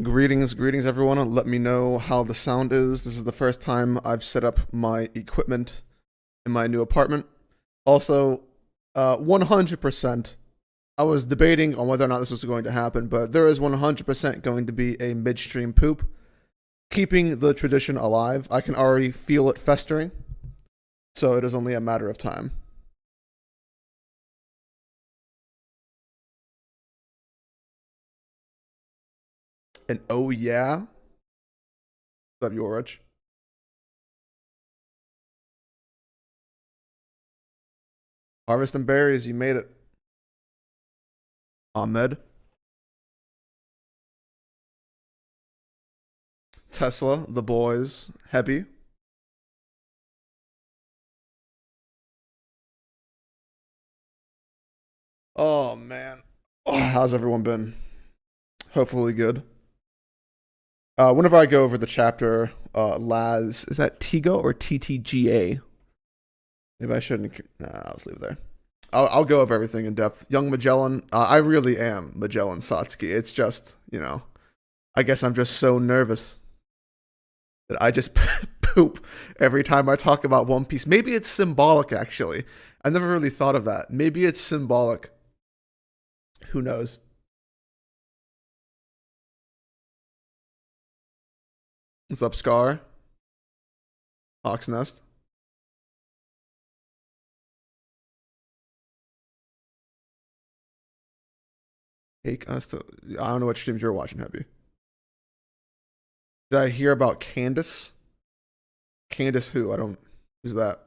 Greetings everyone. Let me know how the sound is. This is the first time I've set up my equipment in my new apartment. Also, 100%. I was debating on whether or not this was going to happen, but there is 100% going to be a midstream poop. Keeping the tradition alive. I can already feel it festering, so it is only a matter of time. And oh yeah, what's up, Yorich? Harvesting berries, you made it. Ahmed. Tesla, the boys, Hebby. Oh man. Oh, how's everyone been? Hopefully good. Whenever I go over the chapter, Laz, is that Tigo or TTGA? Maybe I shouldn't. Nah, I'll just leave it there. I'll go over everything in depth. Young Magellan, I really am Magellan Satsuki. It's just, I guess I'm just so nervous that I just poop every time I talk about One Piece. Maybe it's symbolic, actually. I never really thought of that. Maybe it's symbolic. Who knows? What's up, Scar? Hawk's Nest. Take us to. I don't know what streams you're watching, Heavy. Did I hear about Candace? Candace who? I don't. Who's that?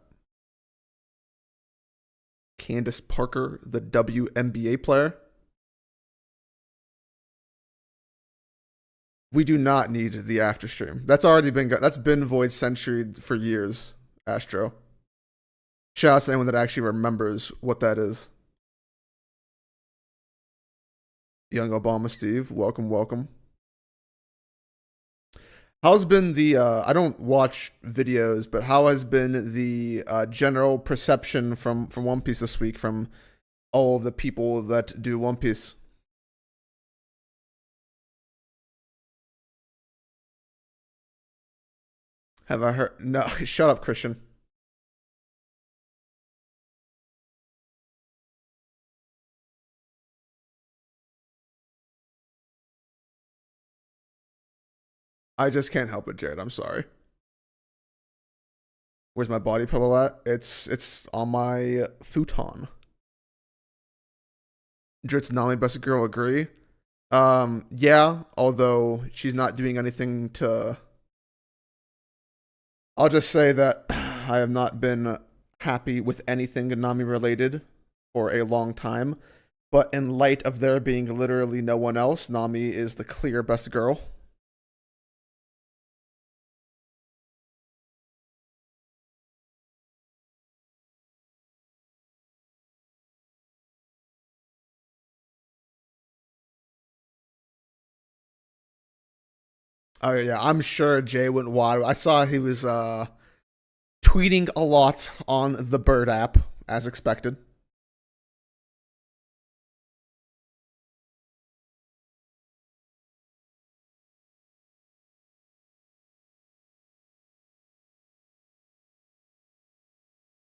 Candace Parker, the WNBA player. We do not need the after stream. That's already been. That's been Void Century for years. Astro. Shout out to anyone that actually remembers what that is. Young Obama Steve, welcome, welcome. How's been the? I don't watch videos, but how has been the general perception from One Piece this week from all of the people that do One Piece? Have I heard? No, shut up, Christian. I just can't help it, Jared. I'm sorry. Where's my body pillow at? It's on my futon. Dritz Nami Best Girl agree. Yeah, although she's not doing anything to. I'll just say that I have not been happy with anything Nami related for a long time. But in light of there being literally no one else, Nami is the clear best girl. Oh yeah, I'm sure Jay wouldn't want. I saw he was tweeting a lot on the Bird app, as expected.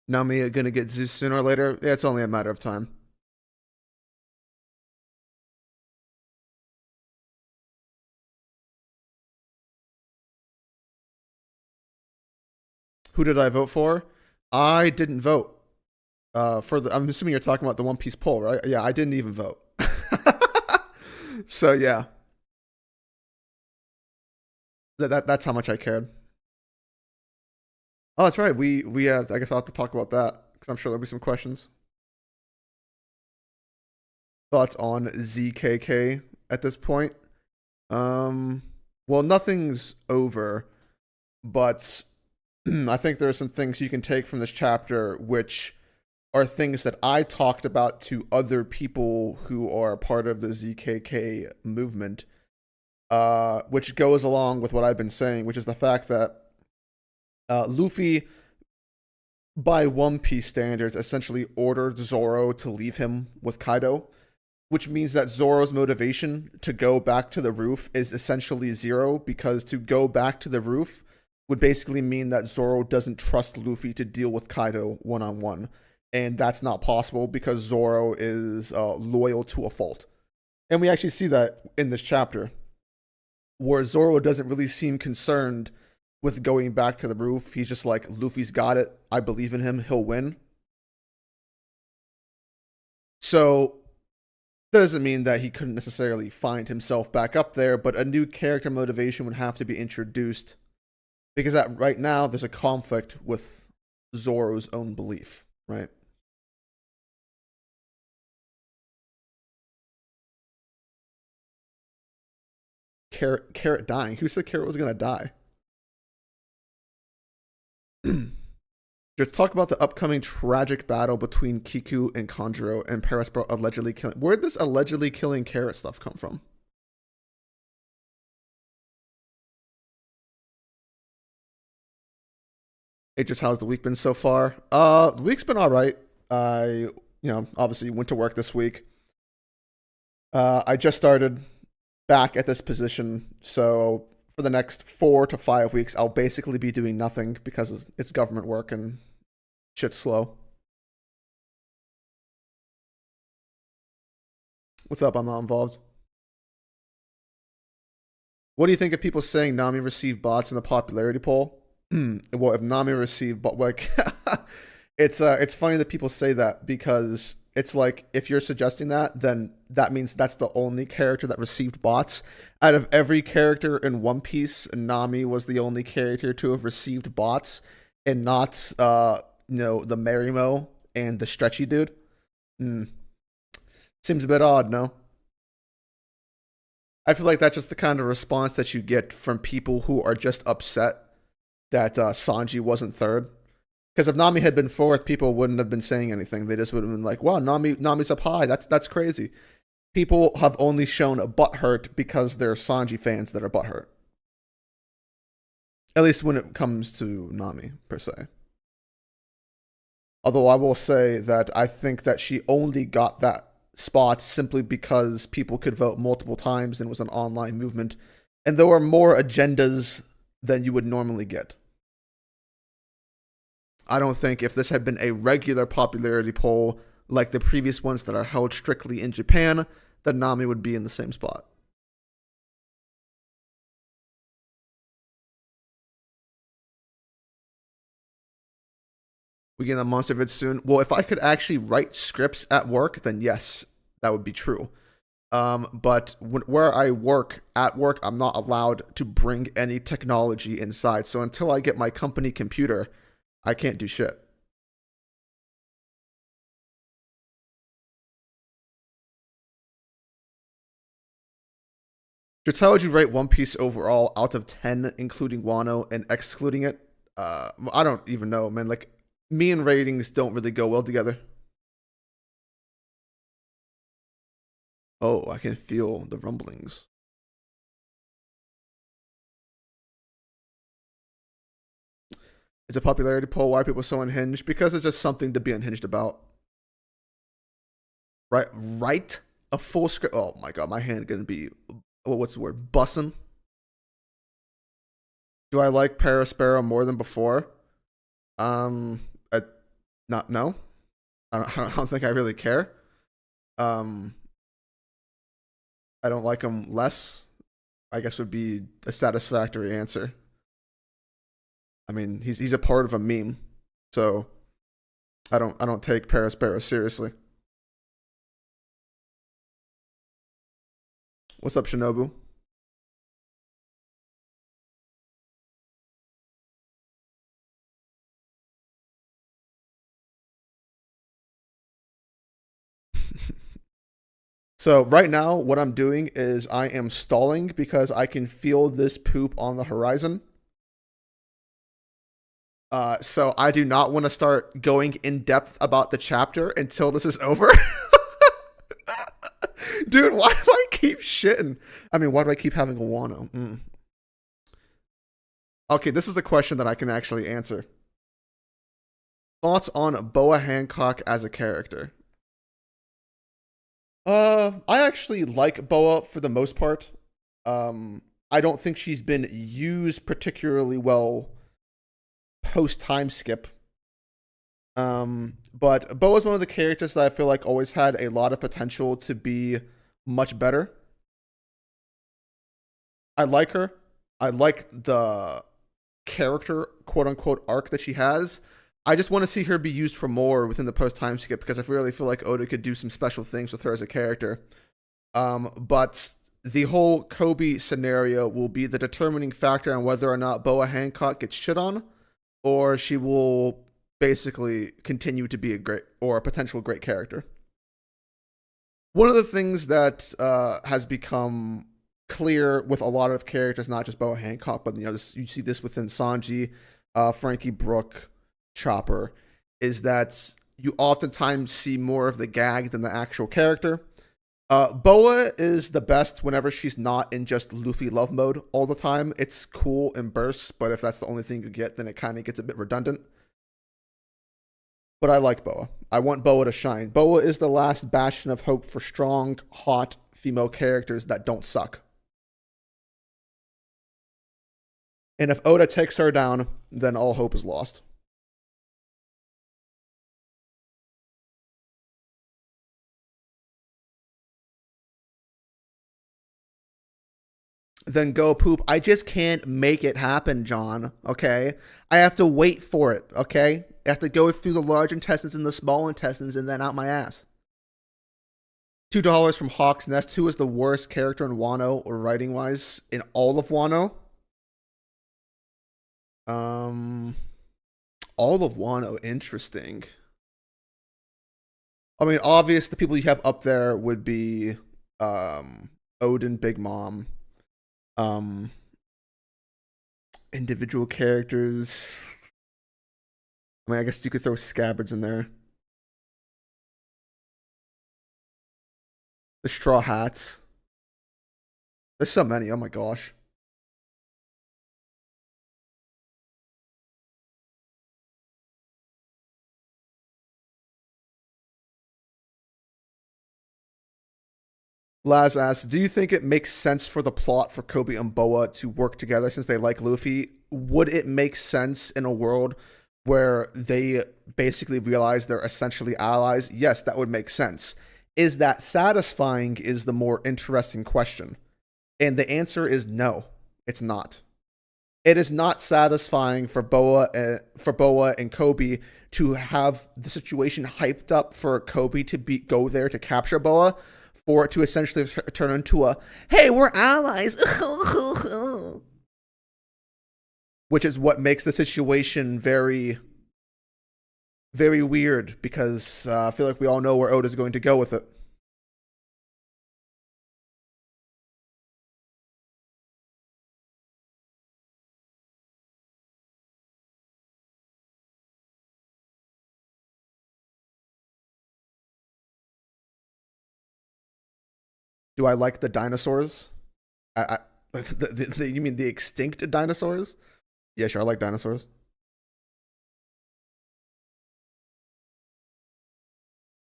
Nami gonna get Zeus sooner or later. Yeah, it's only a matter of time. Who did I vote for? I didn't vote. For the, I'm assuming you're talking about the One Piece poll, right? Yeah, I didn't even vote. So yeah, that's how much I cared. Oh, that's right. We have. I guess I'll have to talk about that because I'm sure there'll be some questions. Thoughts on ZKK at this point? Um, well, nothing's over, but I think there are some things you can take from this chapter, which are things that I talked about to other people who are part of the ZKK movement, which goes along with what I've been saying, which is the fact that Luffy, by One Piece standards, essentially ordered Zoro to leave him with Kaido. which means that Zoro's motivation to go back to the roof is essentially zero, because to go back to the roof would basically mean that Zoro doesn't trust Luffy to deal with Kaido one on one. And that's not possible because Zoro is loyal to a fault. And we actually see that in this chapter, where Zoro doesn't really seem concerned with going back to the roof. He's just like, Luffy's got it. I believe in him. He'll win. So that doesn't mean that he couldn't necessarily find himself back up there, but a new character motivation would have to be introduced, because right now there's a conflict with Zoro's own belief, right? Carrot dying. Who said Carrot was gonna die? Just talk about the upcoming tragic battle between Kiku and Kanjuro and Perospero allegedly killing. Where did this allegedly killing Carrot stuff come from? It just, how's the week been so far? The week's been all right. I, obviously went to work this week. I just started back at this position, so for the next 4 to 5 weeks, I'll basically be doing nothing because it's government work and shit's slow. What's up? I'm not involved. What do you think of people saying Nami received bots in the popularity poll? Well, if Nami received bot, like, it's funny that people say that, because it's like, if you're suggesting that, then that means that's the only character that received bots. Out of every character in One Piece, Nami was the only character to have received bots, and not the Marimo and the Stretchy dude. Seems a bit odd, no? I feel like that's just the kind of response that you get from people who are just upset that Sanji wasn't third. Because if Nami had been fourth, people wouldn't have been saying anything. They just would have been like, "Wow, Nami's up high. That's crazy." People have only shown a butthurt because they're Sanji fans that are butthurt. At least when it comes to Nami, per se. Although I will say that I think that she only got that spot simply because people could vote multiple times and it was an online movement. And there were more agendas than you would normally get. I don't think if this had been a regular popularity poll like the previous ones that are held strictly in Japan, that Nami would be in the same spot. We get a monster vid soon. Well, if I could actually write scripts at work, then yes, that would be true. But where I work, at work, I'm not allowed to bring any technology inside. So until I get my company computer, I can't do shit. Just how would you rate One Piece overall out of 10, including Wano and excluding it? I don't even know, man. Like, me and ratings don't really go well together. Oh, I can feel the rumblings. It's a popularity poll. Why are people so unhinged? Because it's just something to be unhinged about. Right? Write a full script. Oh my god, my hand gonna be, what's the word? Bussin'. Do I like Perospero more than before? Not no. I don't think I really care. I don't like him less, I guess, would be a satisfactory answer. I mean, he's a part of a meme, so I don't take Perospero seriously. What's up, Shinobu? So right now, what I'm doing is I am stalling because I can feel this poop on the horizon. So I do not want to start going in depth about the chapter until this is over. Dude, why do I keep shitting? I mean, why do I keep having a Wano? Okay, this is a question that I can actually answer. Thoughts on Boa Hancock as a character? I actually like Boa for the most part. I don't think she's been used particularly well post time skip. But Boa's one of the characters that I feel like always had a lot of potential to be much better. I like her. I like the character, quote unquote, arc that she has. I just want to see her be used for more within the post time skip because I really feel like Oda could do some special things with her as a character. But the whole Kobe scenario will be the determining factor on whether or not Boa Hancock gets shit on, or she will basically continue to be a great or a potential great character. One of the things that has become clear with a lot of characters, not just Boa Hancock, but you see this within Sanji, Frankie Brook, Chopper, is that you oftentimes see more of the gag than the actual character. Boa is the best whenever she's not in just Luffy love mode all the time. It's cool in bursts, but if that's the only thing you get, then it kind of gets a bit redundant. But I like Boa. I want Boa to shine. Boa is the last bastion of hope for strong, hot female characters that don't suck. And if Oda takes her down, then all hope is lost. Then go poop. I just can't make it happen, John. Okay? I have to wait for it. Okay? I have to go through the large intestines and the small intestines and then out my ass. $2 from Hawk's Nest. Who is the worst character in Wano or writing wise in all of Wano? Um, all of Wano. Interesting. I mean, obvious the people you have up there would be Odin, Big Mom, um, individual characters. I mean, I guess you could throw Scabbards in there. The Straw Hats. There's so many. Oh my gosh. Laz asks, do you think it makes sense for the plot for Kobe and Boa to work together since they like Luffy? Would it make sense in a world where they basically realize they're essentially allies? Yes, that would make sense. Is that satisfying is the more interesting question. And the answer is no, it's not. It is not satisfying for Boa and Kobe to have the situation hyped up for Kobe to go there to capture Boa, for it to essentially turn into a "Hey, we're allies," which is what makes the situation very, very weird. Because I feel like we all know where Oda's going to go with it. Do I like the dinosaurs? You mean the extinct dinosaurs? Yeah, sure. I like dinosaurs.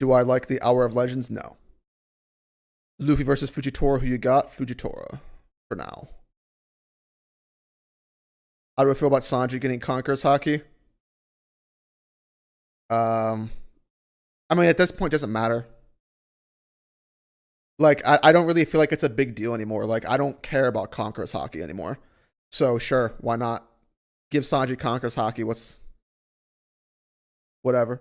Do I like the Hour of Legends? No. Luffy versus Fujitora. Who you got? Fujitora for now. How do I feel about Sanji getting Conqueror's Haki? Um, I mean, at this point, it doesn't matter. Like, I don't really feel like it's a big deal anymore. Like, I don't care about Conqueror's Haki anymore. So, sure, why not? Give Sanji Conqueror's Haki. Whatever.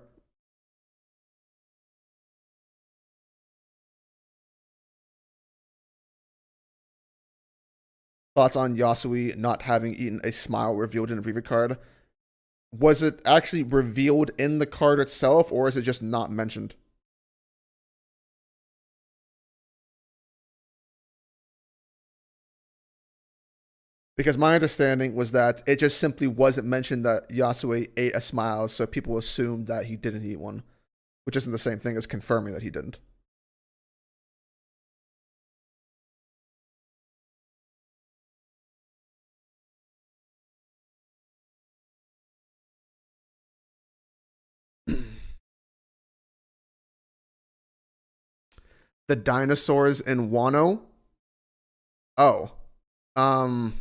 Thoughts on Yasui not having eaten a smile revealed in a Viva card? Was it actually revealed in the card itself, or is it just not mentioned? Because my understanding was that it just simply wasn't mentioned that Yasui ate a smile, so people assumed that he didn't eat one, which isn't the same thing as confirming that he didn't. The dinosaurs in Wano. Oh, um,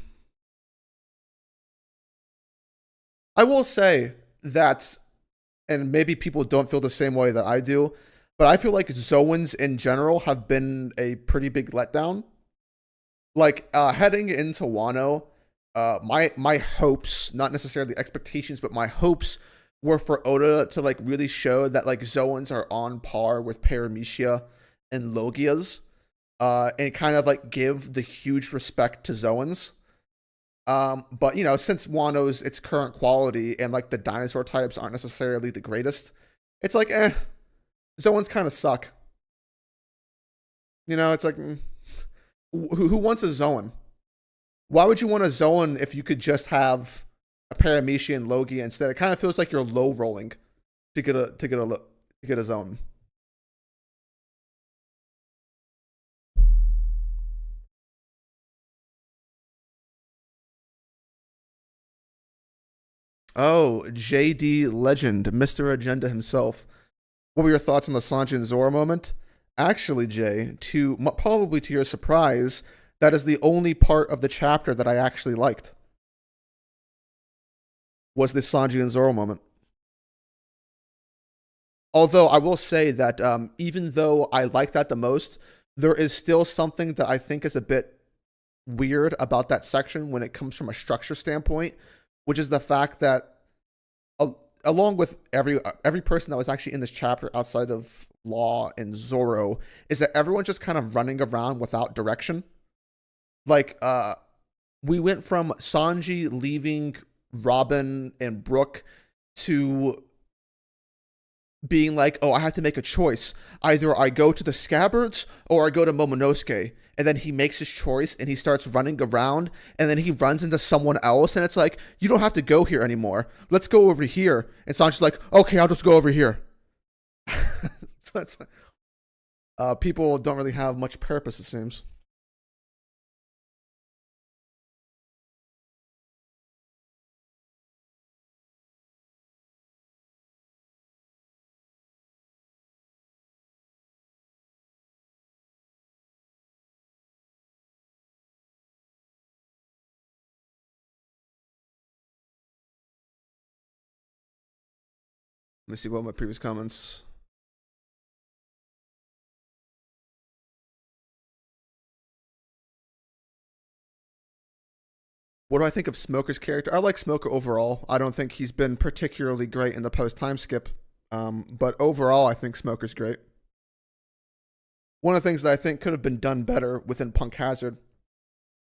I will say that, and maybe people don't feel the same way that I do, but I feel like Zoans in general have been a pretty big letdown. Like heading into Wano, my hopes, not necessarily expectations, but my hopes were for Oda to like really show that like Zoans are on par with Paramecia and Logias, and kind of like give the huge respect to Zoans. But you know, since Wano's its current quality and like the dinosaur types aren't necessarily the greatest, it's like Zoans kind of suck. You know, it's like who wants a Zoan? Why would you want a Zoan if you could just have a Paramecia and Logia instead? It kind of feels like you're low rolling to get a Zoan. Oh, JD Legend, Mr. Agenda himself. What were your thoughts on the Sanji and Zoro moment? Actually, Jay, probably to your surprise, that is the only part of the chapter that I actually liked. Was the Sanji and Zoro moment? Although I will say that even though I like that the most, there is still something that I think is a bit weird about that section when it comes from a structure standpoint, which is the fact that along with every person that was actually in this chapter outside of Law and Zoro, is that everyone's just kind of running around without direction. Like we went from Sanji leaving Robin and Brooke to being like, oh, I have to make a choice. Either I go to the Scabbards or I go to Momonosuke. And then he makes his choice and he starts running around and then he runs into someone else. And it's like, you don't have to go here anymore. Let's go over here. And Sanji's like, okay, I'll just go over here. So it's people don't really have much purpose, it seems. Let me see what my previous comments. What do I think of Smoker's character? I like Smoker overall. I don't think he's been particularly great in the post time skip. But overall, I think Smoker's great. One of the things that I think could have been done better within Punk Hazard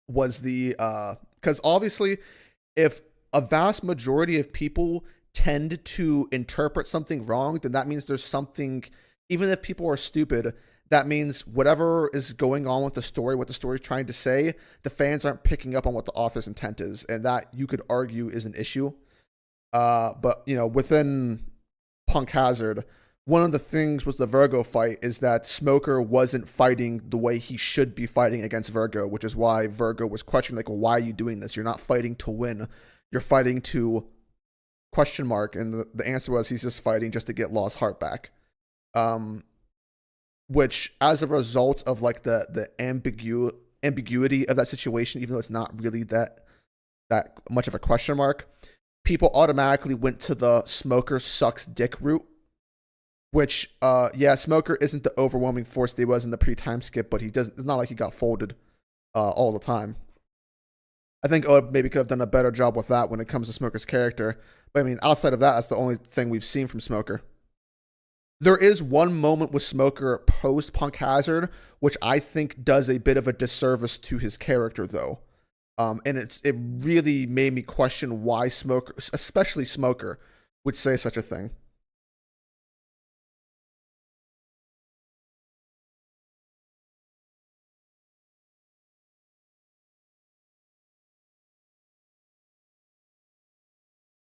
was the because obviously, if a vast majority of people tend to interpret something wrong, then that means there's something. Even if people are stupid, that means whatever is going on with the story, what the story is trying to say, the fans aren't picking up on what the author's intent is, and that you could argue is an issue. But you know, within Punk Hazard, one of the things with the Virgo fight is that Smoker wasn't fighting the way he should be fighting against Virgo, which is why Virgo was questioning, like, well, why are you doing this? You're not fighting to win. You're fighting to question mark. And the answer was he's just fighting just to get Law's heart back. Um, which as a result of like the ambiguity of that situation, even though it's not really that much of a question mark, people automatically went to the Smoker sucks dick route, which yeah, Smoker isn't the overwhelming force that he was in the pre-time skip, but he doesn't, it's not like he got folded all the time. I think Oda maybe could have done a better job with that when it comes to Smoker's character. But I mean, outside of that, that's the only thing we've seen from Smoker. There is one moment with Smoker post Punk Hazard, which I think does a bit of a disservice to his character, though. And it really made me question why Smoker, especially Smoker, would say such a thing.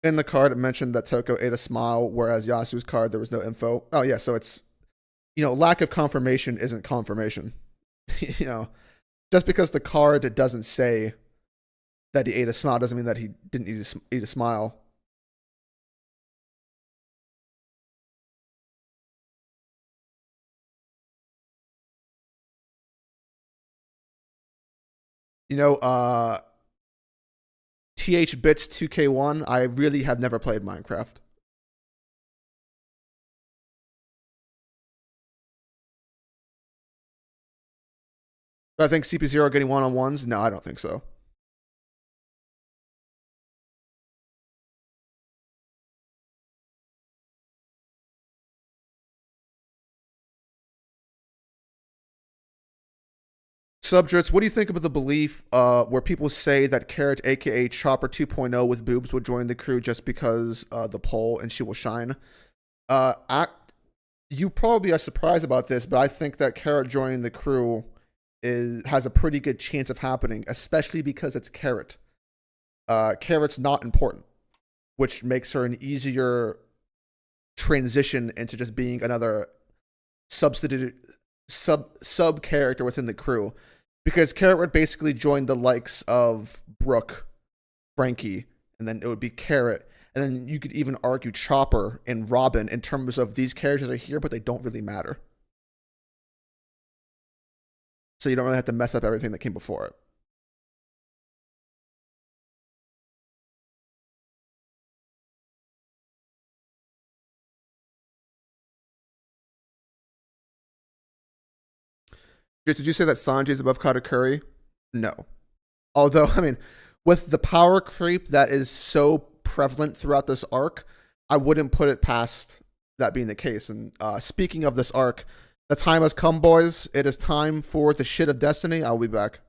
In the card, it mentioned that Toko ate a smile, whereas Yasuo's card, there was no info. Oh, yeah, so it's, you know, lack of confirmation isn't confirmation. You know, just because the card doesn't say that he ate a smile doesn't mean that he didn't eat a smile. You know, TH Bits 2K1. I really have never played Minecraft. Do I think CP0 getting one-on-ones? No, I don't think so. Subjects, what do you think about the belief where people say that Carrot, aka Chopper 2.0 with boobs, would join the crew just because the poll and she will shine? I, you probably are surprised about this, but I think that Carrot joining the crew has a pretty good chance of happening, especially because it's Carrot. Carrot's not important, which makes her an easier transition into just being another substitute sub character within the crew. Because Carrot would basically join the likes of Brooke, Frankie, and then it would be Carrot. And then you could even argue Chopper and Robin in terms of these characters are here, but they don't really matter. So you don't really have to mess up everything that came before it. Did you say that Sanji is above Katakuri? No. Although, I mean, with the power creep that is so prevalent throughout this arc, I wouldn't put it past that being the case. And speaking of this arc, the time has come, boys. It is time for the shit of destiny. I'll be back.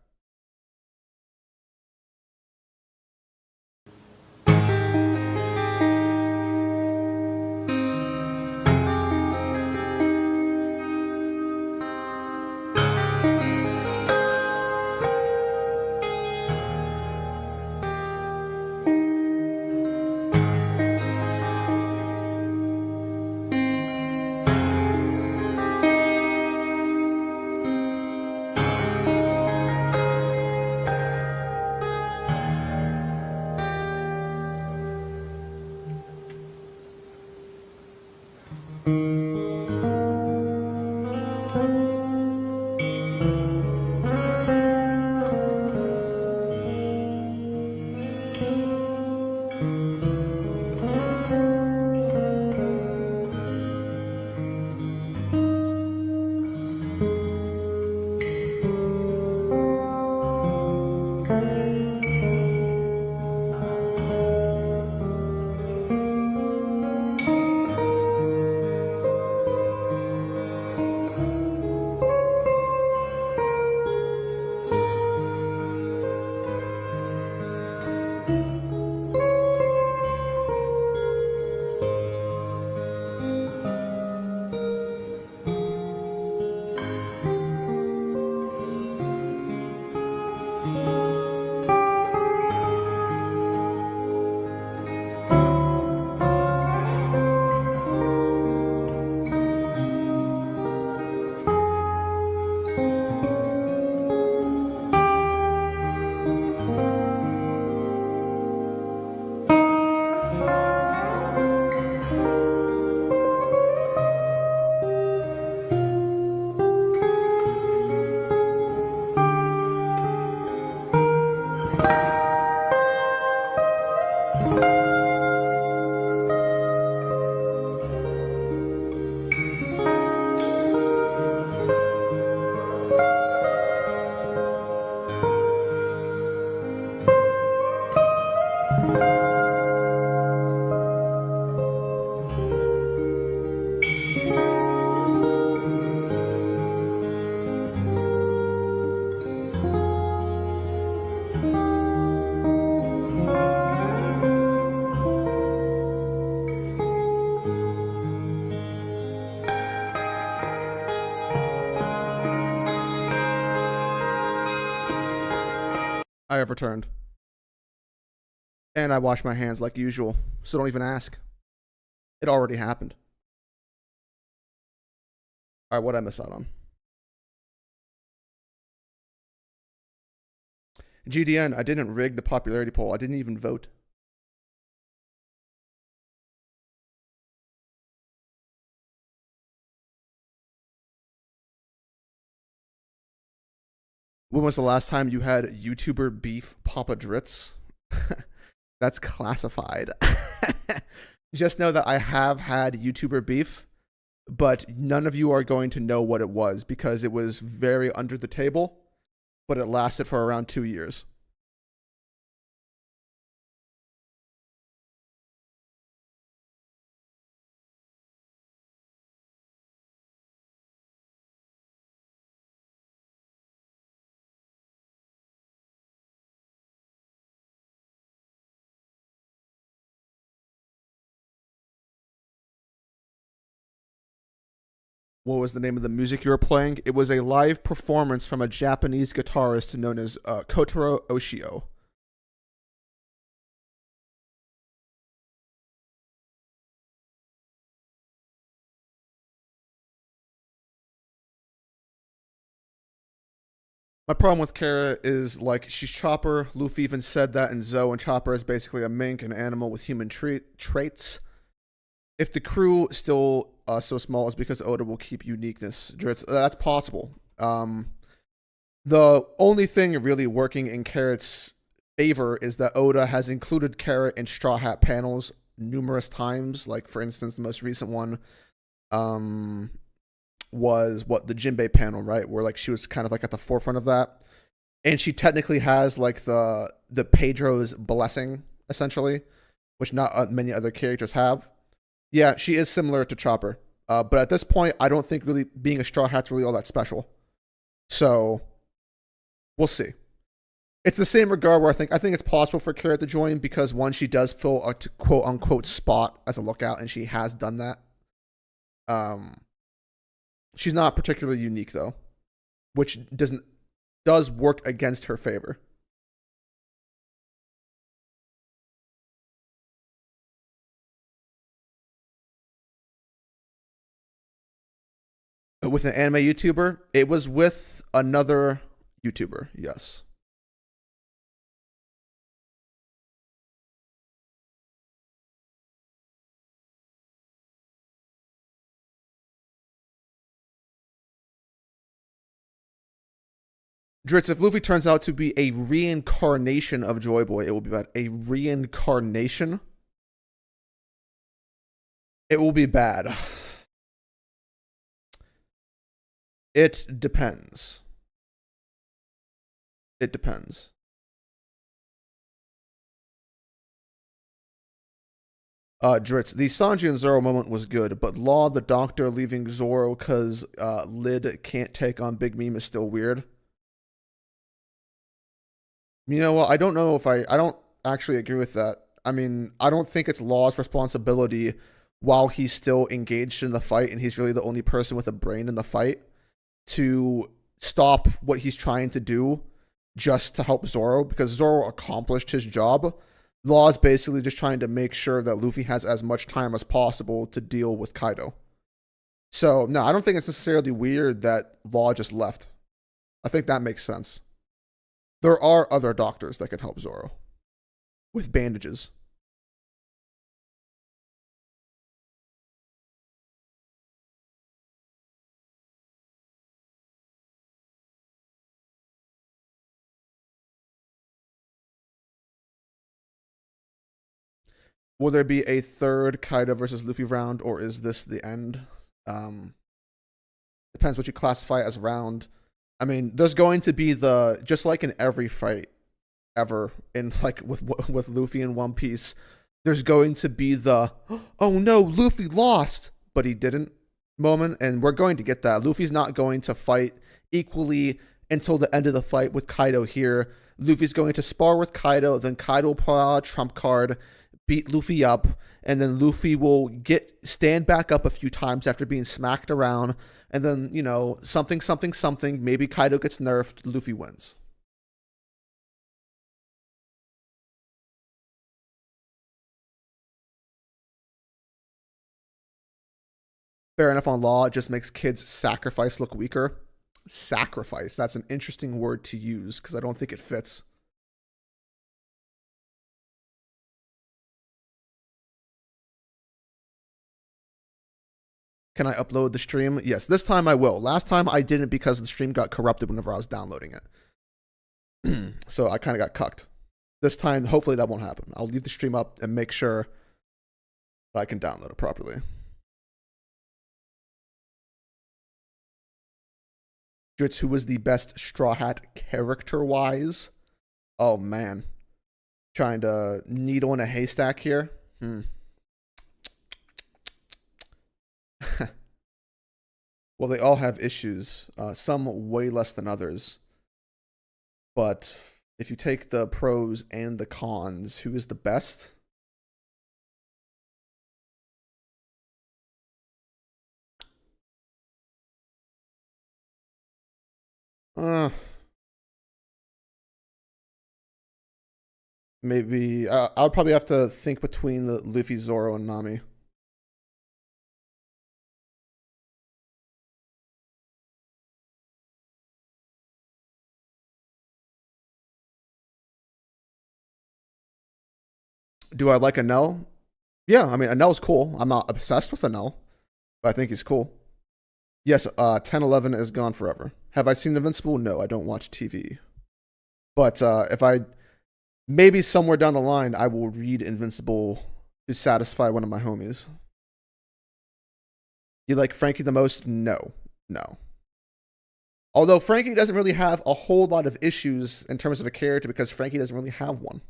I have returned. And I wash my hands like usual, so don't even ask. It already happened. Alright, what'd I miss out on? GDN, I didn't rig the popularity poll. I didn't even vote. When was the last time you had YouTuber beef Papa Dritz? That's classified. Just know that I have had YouTuber beef, but none of you are going to know what it was because it was very under the table, but it lasted for around 2 years. What was the name of the music you were playing? It was a live performance from a Japanese guitarist known as Kotaro Oshio. My problem with Kara is like she's Chopper. Luffy even said that in Zoe, and Chopper is basically a mink, an animal with human traits. If the crew still so small, is because Oda will keep uniqueness. That's possible. The only thing really working in Carrot's favor is that Oda has included Carrot in Straw Hat panels numerous times. Like for instance, the most recent one was the Jinbei panel, right? Where like she was kind of like at the forefront of that. And she technically has like the Pedro's blessing, essentially, which not many other characters have. Yeah, she is similar to Chopper. But at this point, I don't think really being a Straw Hat's really all that special. So we'll see. It's the same regard where I think it's possible for Carrot to join because one, she does fill a quote unquote spot as a lookout, and she has done that. She's not particularly unique though, which does work against her favor. With an anime YouTuber, it was with another YouTuber. Yes. Dritz, if Luffy turns out to be a reincarnation of Joy Boy, it will be bad. A reincarnation? It will be bad. It depends. It depends. Dritz, the Sanji and Zoro moment was good, but Law the Doctor leaving Zoro because Lid can't take on Big Meme is still weird. You know what? I don't know if I don't actually agree with that. I mean, I don't think it's Law's responsibility while he's still engaged in the fight and he's really the only person with a brain in the fight to stop what he's trying to do just to help Zoro because Zoro accomplished his job. Law is basically just trying to make sure that Luffy has as much time as possible to deal with Kaido. So, no, I don't think it's necessarily weird that Law just left. I think that makes sense. There are other doctors that can help Zoro with bandages. Will there be a third Kaido versus Luffy round, or is this the end? Depends what you classify as round. I mean, there's going to be just like in every fight ever in like with Luffy in One Piece, there's going to be the oh no, Luffy lost, but he didn't moment, and we're going to get that. Luffy's not going to fight equally until the end of the fight with Kaido here. Luffy's going to spar with Kaido, then Kaido will pull out a trump card, beat Luffy up, and then Luffy will stand back up a few times after being smacked around, and then, you know, something, maybe Kaido gets nerfed, Luffy wins. Fair enough on Law, it just makes kids' sacrifice look weaker. Sacrifice, that's an interesting word to use because I don't think it fits. Can I upload the stream? Yes, this time I will. Last time I didn't because the stream got corrupted whenever I was downloading it. So I kind of got cucked. This time, hopefully that won't happen. I'll leave the stream up and make sure that I can download it properly. Dritz, who was the best Straw Hat character-wise? Oh, man. Trying to needle in a haystack here. Well, they all have issues. Some way less than others. But if you take the pros and the cons, who is the best? Maybe I'll probably have to think between the Luffy, Zoro, and Nami. Do I like Enel? Yeah, I mean Enel's cool. I'm not obsessed with Enel, but I think he's cool. Yes, 1011 is gone forever. Have I seen Invincible? No, I don't watch TV. But if I maybe somewhere down the line I will read Invincible to satisfy one of my homies. You like Frankie the most? No. No. Although Frankie doesn't really have a whole lot of issues in terms of a character because Frankie doesn't really have one.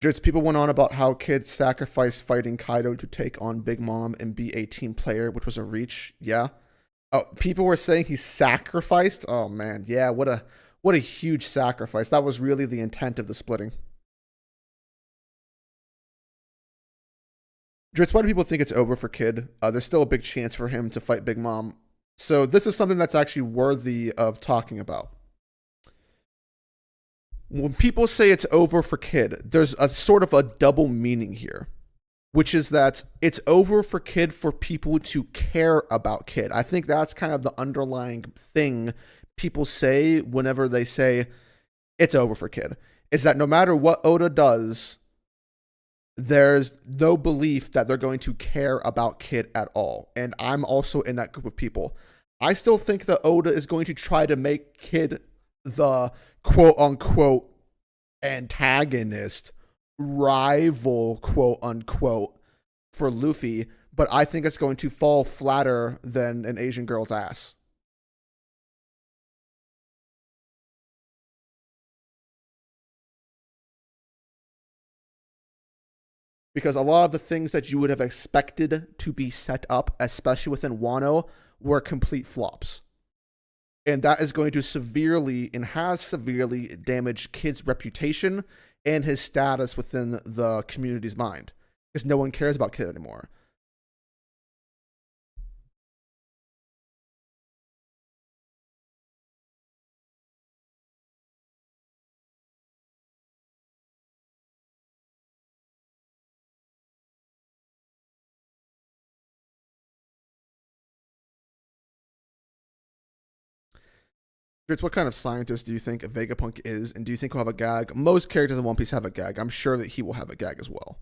Just people went on about how kids sacrificed fighting Kaido to take on Big Mom and be a team player, which was a reach. Yeah. Oh, people were saying he sacrificed. Oh man, yeah. What a huge sacrifice. That was really the intent of the splitting. Dritz, why do people think it's over for Kid? There's still a big chance for him to fight Big Mom. So this is something that's actually worthy of talking about. When people say it's over for Kid, there's a sort of a double meaning here, which is that it's over for Kid for people to care about Kid. I think that's kind of the underlying thing people say whenever they say it's over for Kid. Is that no matter what Oda does, there's no belief that they're going to care about Kid at all. And I'm also in that group of people. I still think that Oda is going to try to make Kid the quote unquote antagonist, rival, quote unquote, for Luffy, but I think it's going to fall flatter than an Asian girl's ass. Because a lot of the things that you would have expected to be set up, especially within Wano, were complete flops. And that is going to severely and has severely damaged Kid's reputation and his status within the community's mind. Because no one cares about Kid anymore. Dritz, what kind of scientist do you think Vegapunk is, and do you think he'll have a gag? Most characters in One Piece have a gag. I'm sure that he will have a gag as well.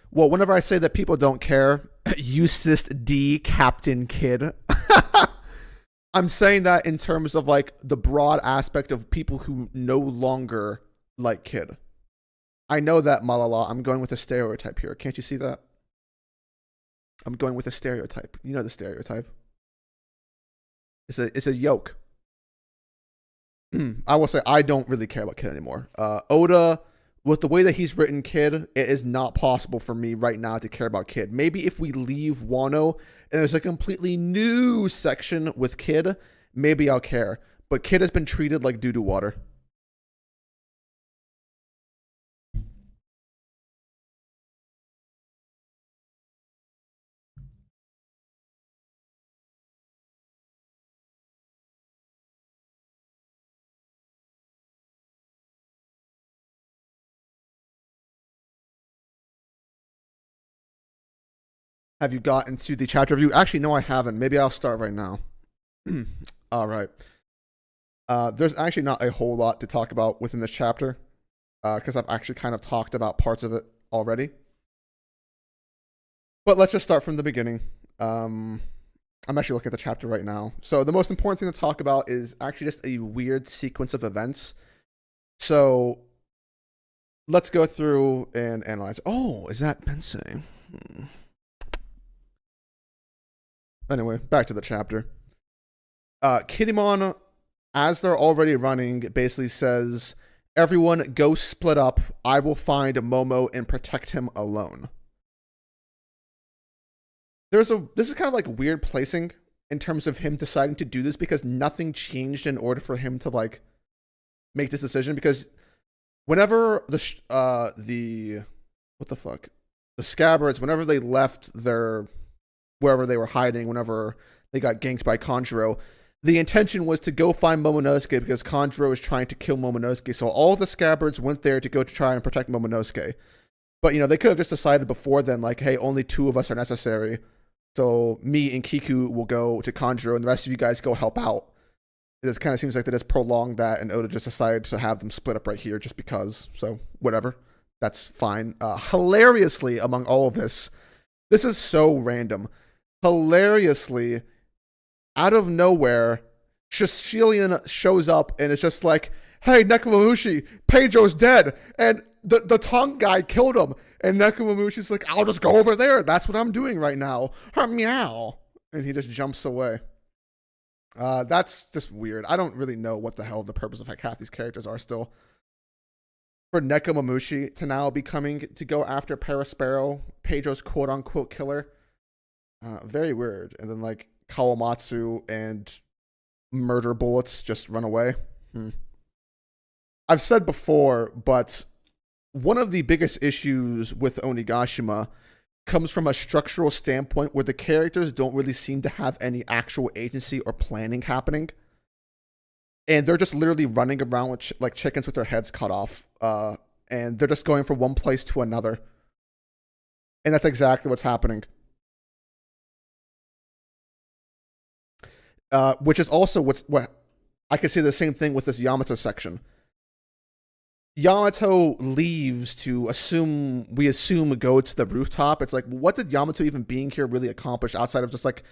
Well, whenever I say that people don't care, Eustace D, Captain Kid. I'm saying that in terms of like the broad aspect of people who no longer like Kid. I know that, Malala. I'm going with a stereotype here. Can't you see that? I'm going with a stereotype. You know the stereotype. It's a yoke. I will say I don't really care about Kid anymore. Oda, with the way that he's written Kid, it is not possible for me right now to care about Kid. Maybe if we leave Wano and there's a completely new section with Kid, maybe I'll care. But Kid has been treated like doo-doo water. Have you gotten to the chapter review? Actually, no, I haven't. Maybe I'll start right now. All right. There's actually not a whole lot to talk about within this chapter, because I've actually kind of talked about parts of it already. But let's just start from the beginning. I'm actually looking at the chapter right now. So the most important thing to talk about is actually just a weird sequence of events. So let's go through and analyze. Oh, is that Bensei? Anyway, back to the chapter. Kinemon, as they're already running, basically says, everyone go split up. I will find Momo and protect him alone. This is kind of like weird placing in terms of him deciding to do this, because nothing changed in order for him to like make this decision. Because whenever the scabbards, whenever they left their wherever they were hiding, whenever they got ganked by Kanjuro, the intention was to go find Momonosuke because Kanjuro was trying to kill Momonosuke. So all of the scabbards went there to go to try and protect Momonosuke. But, you know, they could have just decided before then, like, hey, only 2 of us are necessary. So me and Kiku will go to Kanjuro and the rest of you guys go help out. It just kind of seems like they just prolonged that, and Oda just decided to have them split up right here just because. So whatever. That's fine. Hilariously, among all of this is so random. Hilariously, out of nowhere, Shishilian shows up and it's just like, hey, Nekomamushi, Pedro's dead, and the tongue guy killed him. And Nekomamushi's like, I'll just go over there. That's what I'm doing right now. Meow. And he just jumps away. That's just weird. I don't really know what the hell the purpose of half these characters are still. For Nekomamushi to now be coming to go after Perospero, Pedro's quote-unquote killer. Very weird. And then, like, Kawamatsu and Murder Bullets just run away. I've said before, but one of the biggest issues with Onigashima comes from a structural standpoint where the characters don't really seem to have any actual agency or planning happening. And they're just literally running around with like chickens with their heads cut off. And they're just going from one place to another. And that's exactly what's happening. Which is also what I could say the same thing with this Yamato section. Yamato leaves to go to the rooftop. It's like, what did Yamato even being here really accomplish outside of just like,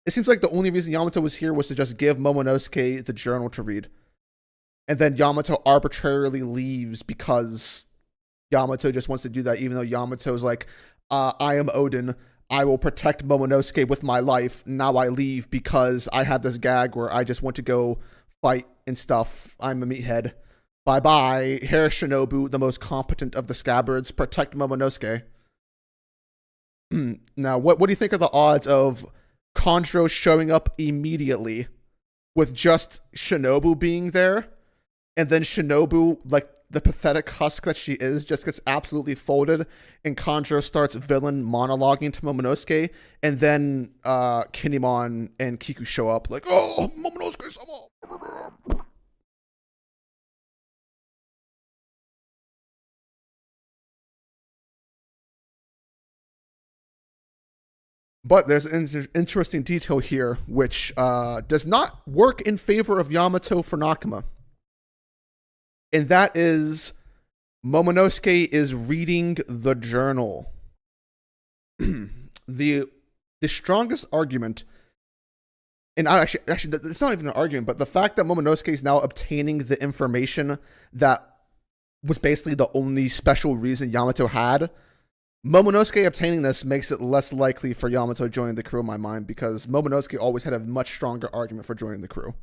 it seems like the only reason Yamato was here was to just give Momonosuke the journal to read. And then Yamato arbitrarily leaves because Yamato just wants to do that, even though Yamato's like, I am Odin. I will protect Momonosuke with my life. Now I leave because I had this gag where I just want to go fight and stuff. I'm a meathead. Bye-bye, Hair Shinobu, the most competent of the scabbards. Protect Momonosuke. Now, what do you think of the odds of Kanjuro showing up immediately with just Shinobu being there? And then Shinobu, like the pathetic husk that she is, just gets absolutely folded, and Kanjuro starts villain monologuing to Momonosuke, and then Kinemon and Kiku show up like, oh, Momonosuke-sama! But there's an interesting detail here, which does not work in favor of Yamato for Nakama. And that is, Momonosuke is reading the journal. The strongest argument, and actually, it's not even an argument, but the fact that Momonosuke is now obtaining the information that was basically the only special reason Yamato had, Momonosuke obtaining this makes it less likely for Yamato joining the crew in my mind, because Momonosuke always had a much stronger argument for joining the crew.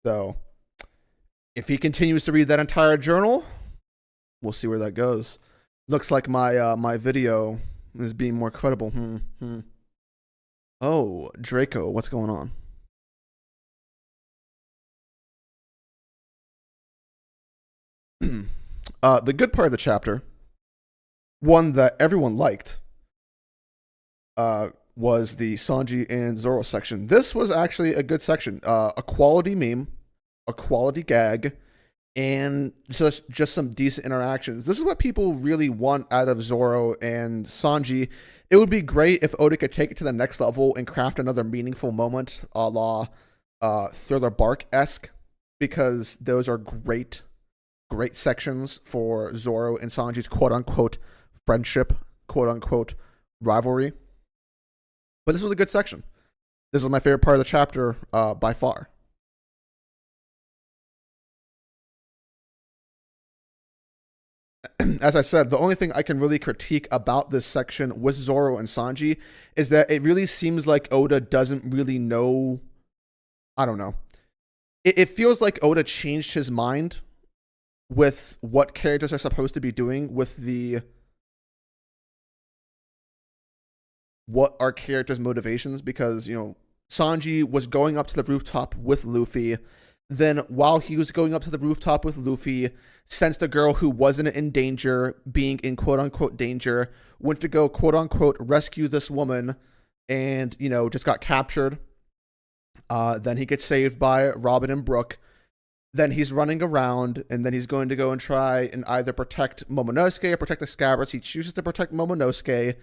So, if he continues to read that entire journal, we'll see where that goes. Looks like my video is being more credible. Oh, Draco, what's going on? The good part of the chapter, one that everyone liked, was the Sanji and Zoro section. This was actually a good section. A quality meme, a quality gag, and just some decent interactions. This is what people really want out of Zoro and Sanji. It would be great if Oda could take it to the next level and craft another meaningful moment, a la Thriller Bark-esque, because those are great sections for Zoro and Sanji's quote-unquote friendship, quote-unquote rivalry. But this was a good section. This is my favorite part of the chapter by far. As I said, the only thing I can really critique about this section with Zoro and Sanji is that it really seems like Oda doesn't really know. I don't know. It feels like Oda changed his mind with what characters are supposed to be doing with what are characters' motivations, because, Sanji was going up to the rooftop with Luffy. Then, while he was going up to the rooftop with Luffy, sensed a girl who wasn't in danger, being in quote-unquote danger, went to go quote-unquote rescue this woman, and, just got captured. Then he gets saved by Robin and Brook. Then he's running around, and then he's going to go and try and either protect Momonosuke or protect the Scabbards. He chooses to protect Momonosuke.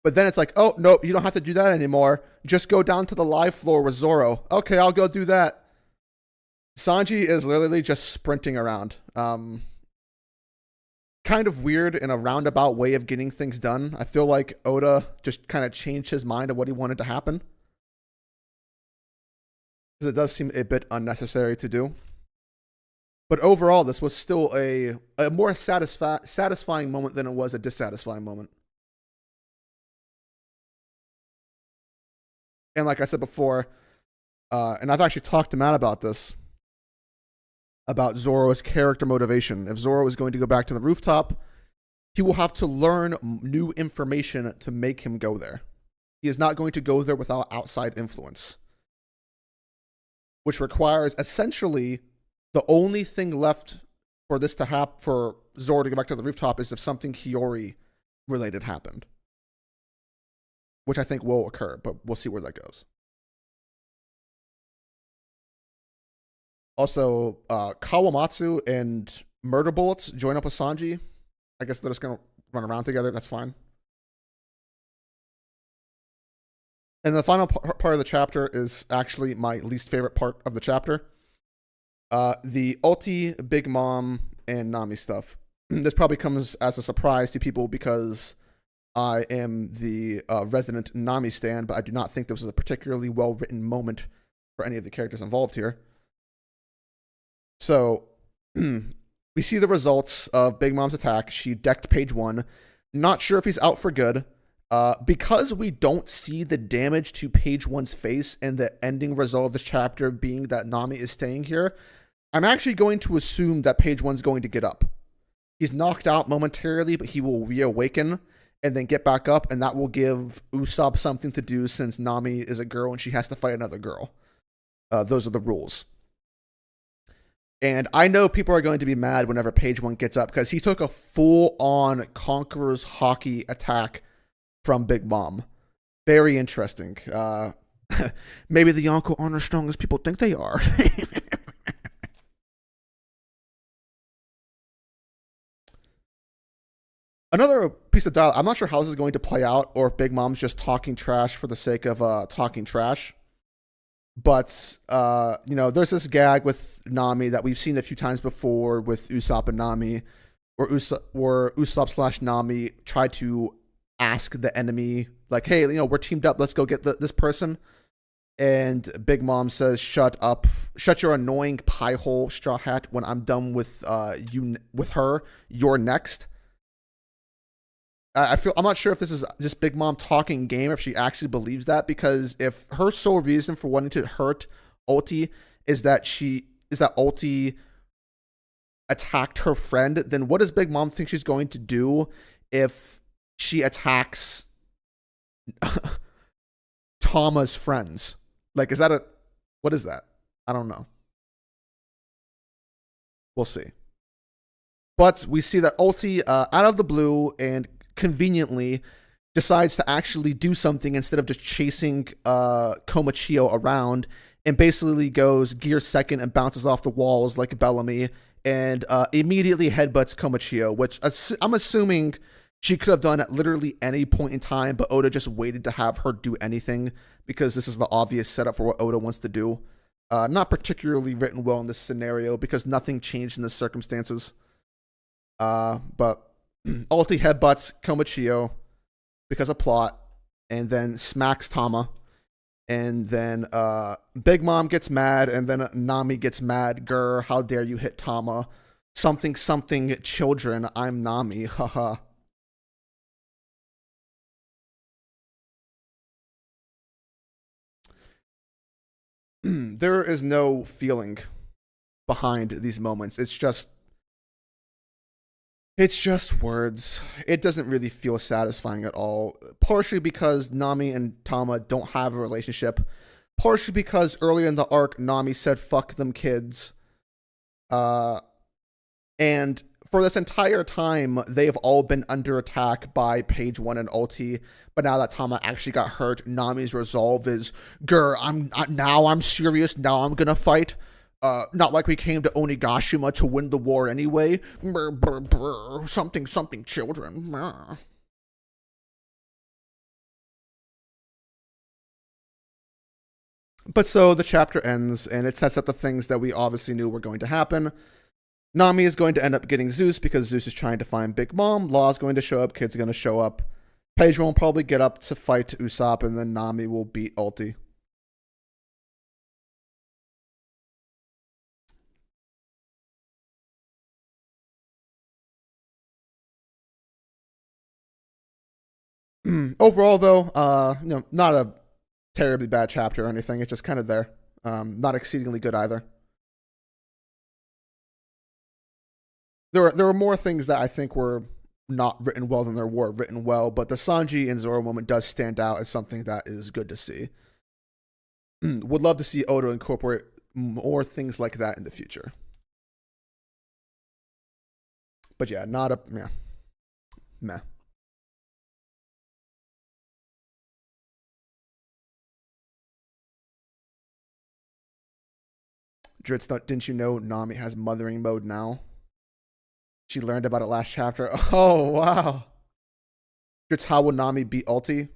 But then it's like, oh, nope, you don't have to do that anymore. Just go down to the live floor with Zoro. Okay, I'll go do that. Sanji is literally just sprinting around. Kind of weird in a roundabout way of getting things done. I feel like Oda just kind of changed his mind of what he wanted to happen, because it does seem a bit unnecessary to do. But overall, this was still a more satisfying moment than it was a dissatisfying moment. And like I said before, and I've actually talked to Matt about this, about Zoro's character motivation. If Zoro is going to go back to the rooftop, he will have to learn new information to make him go there. He is not going to go there without outside influence, which requires essentially the only thing left for this to happen, for Zoro to go back to the rooftop, is if something Hiyori related happened, which I think will occur, but we'll see where that goes. Also, Kawamatsu and Murder Bullets join up with Sanji. I guess they're just going to run around together. That's fine. And the final part of the chapter is actually my least favorite part of the chapter. The Ulti, Big Mom, and Nami stuff. This probably comes as a surprise to people because I am the resident Nami stan, but I do not think this was a particularly well-written moment for any of the characters involved here. So, we see the results of Big Mom's attack. She decked page 1. Not sure if he's out for good. Because we don't see the damage to page 1's face and the ending result of this chapter being that Nami is staying here, I'm actually going to assume that page 1's going to get up. He's knocked out momentarily, but he will reawaken and then get back up, and that will give Usopp something to do since Nami is a girl and she has to fight another girl. Those are the rules. And I know people are going to be mad whenever page 1 gets up, because he took a full-on Conqueror's Haki attack from Big Mom. Very interesting. Maybe the Yonko aren't as strong as people think they are. Another piece of dialogue. I'm not sure how this is going to play out, or if Big Mom's just talking trash for the sake of talking trash. But, there's this gag with Nami that we've seen a few times before with Usopp and Nami, where Usopp/Nami try to ask the enemy, like, hey, we're teamed up, let's go get this person. And Big Mom says, shut up, shut your annoying pie hole, Straw Hat. When I'm done with her, you're next. I'm not sure if this is just Big Mom talking game, or if she actually believes that, because if her sole reason for wanting to hurt Ulti is that Ulti attacked her friend, then what does Big Mom think she's going to do if she attacks Tama's friends? Like, what is that? I don't know. We'll see. But we see that Ulti, out of the blue and conveniently, decides to actually do something instead of just chasing Komachio around, and basically goes gear second and bounces off the walls like Bellamy and immediately headbutts Komichio, which I'm assuming she could have done at literally any point in time, but Oda just waited to have her do anything because this is the obvious setup for what Oda wants to do. Not particularly written well in this scenario because nothing changed in the circumstances. But ulti headbutts Komichio because of plot, and then smacks Tama. And then Big Mom gets mad, and then Nami gets mad. Grr, how dare you hit Tama? Something, something, children, I'm Nami, haha. There is no feeling behind these moments. It's just words. It doesn't really feel satisfying at all. Partially because Nami and Tama don't have a relationship. Partially because earlier in the arc, Nami said, fuck them kids. And for this entire time, they've all been under attack by Page One and Ulti. But now that Tama actually got hurt, Nami's resolve is, grr, I'm serious. Now I'm gonna fight. Not like we came to Onigashima to win the war anyway. Brr, brr, brr. Something, something, children. Brr. But so the chapter ends, and it sets up the things that we obviously knew were going to happen. Nami is going to end up getting Zeus because Zeus is trying to find Big Mom. Law's going to show up. Kid's going to show up. Paige will probably get up to fight Usopp, and then Nami will beat Ulti. Overall, though, not a terribly bad chapter or anything. It's just kind of there. Not exceedingly good either. There were more things that I think were not written well than there were written well, but the Sanji and Zoro moment does stand out as something that is good to see. Would love to see Oda incorporate more things like that in the future. But yeah, not a meh. Dritz, didn't you know Nami has mothering mode now? She learned about it last chapter. Oh, wow. Dritz, how will Nami beat Ulti?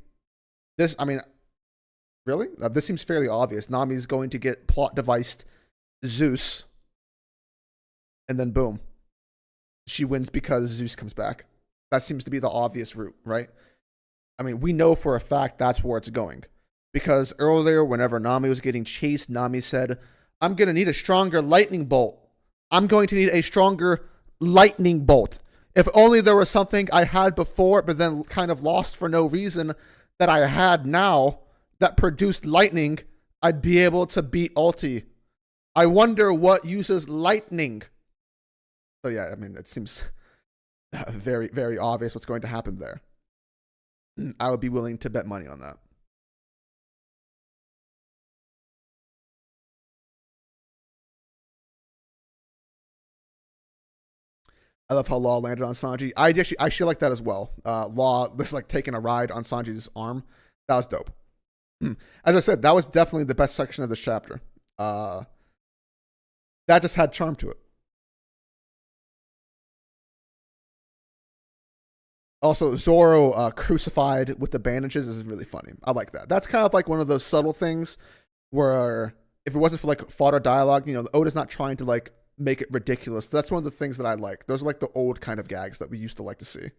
Really? This seems fairly obvious. Nami's going to get plot deviced Zeus, and then boom. She wins because Zeus comes back. That seems to be the obvious route, right? I mean, we know for a fact that's where it's going. Because earlier, whenever Nami was getting chased, Nami said, I'm going to need a stronger lightning bolt. I'm going to need a stronger lightning bolt. If only there was something I had before, but then kind of lost for no reason, that I had now that produced lightning, I'd be able to beat Ulti. I wonder what uses lightning. So yeah, I mean, it seems very, very obvious what's going to happen there. I would be willing to bet money on that. I love how Law landed on Sanji. I actually like that as well. Law just like taking a ride on Sanji's arm. That was dope. As I said, that was definitely the best section of this chapter. That just had charm to it. Also, Zoro crucified with the bandages is really funny. I like that. That's kind of like one of those subtle things where if it wasn't for like fodder dialogue, Oda's not trying to like make it ridiculous. That's one of the things that I like. Those are like the old kind of gags that we used to like to see.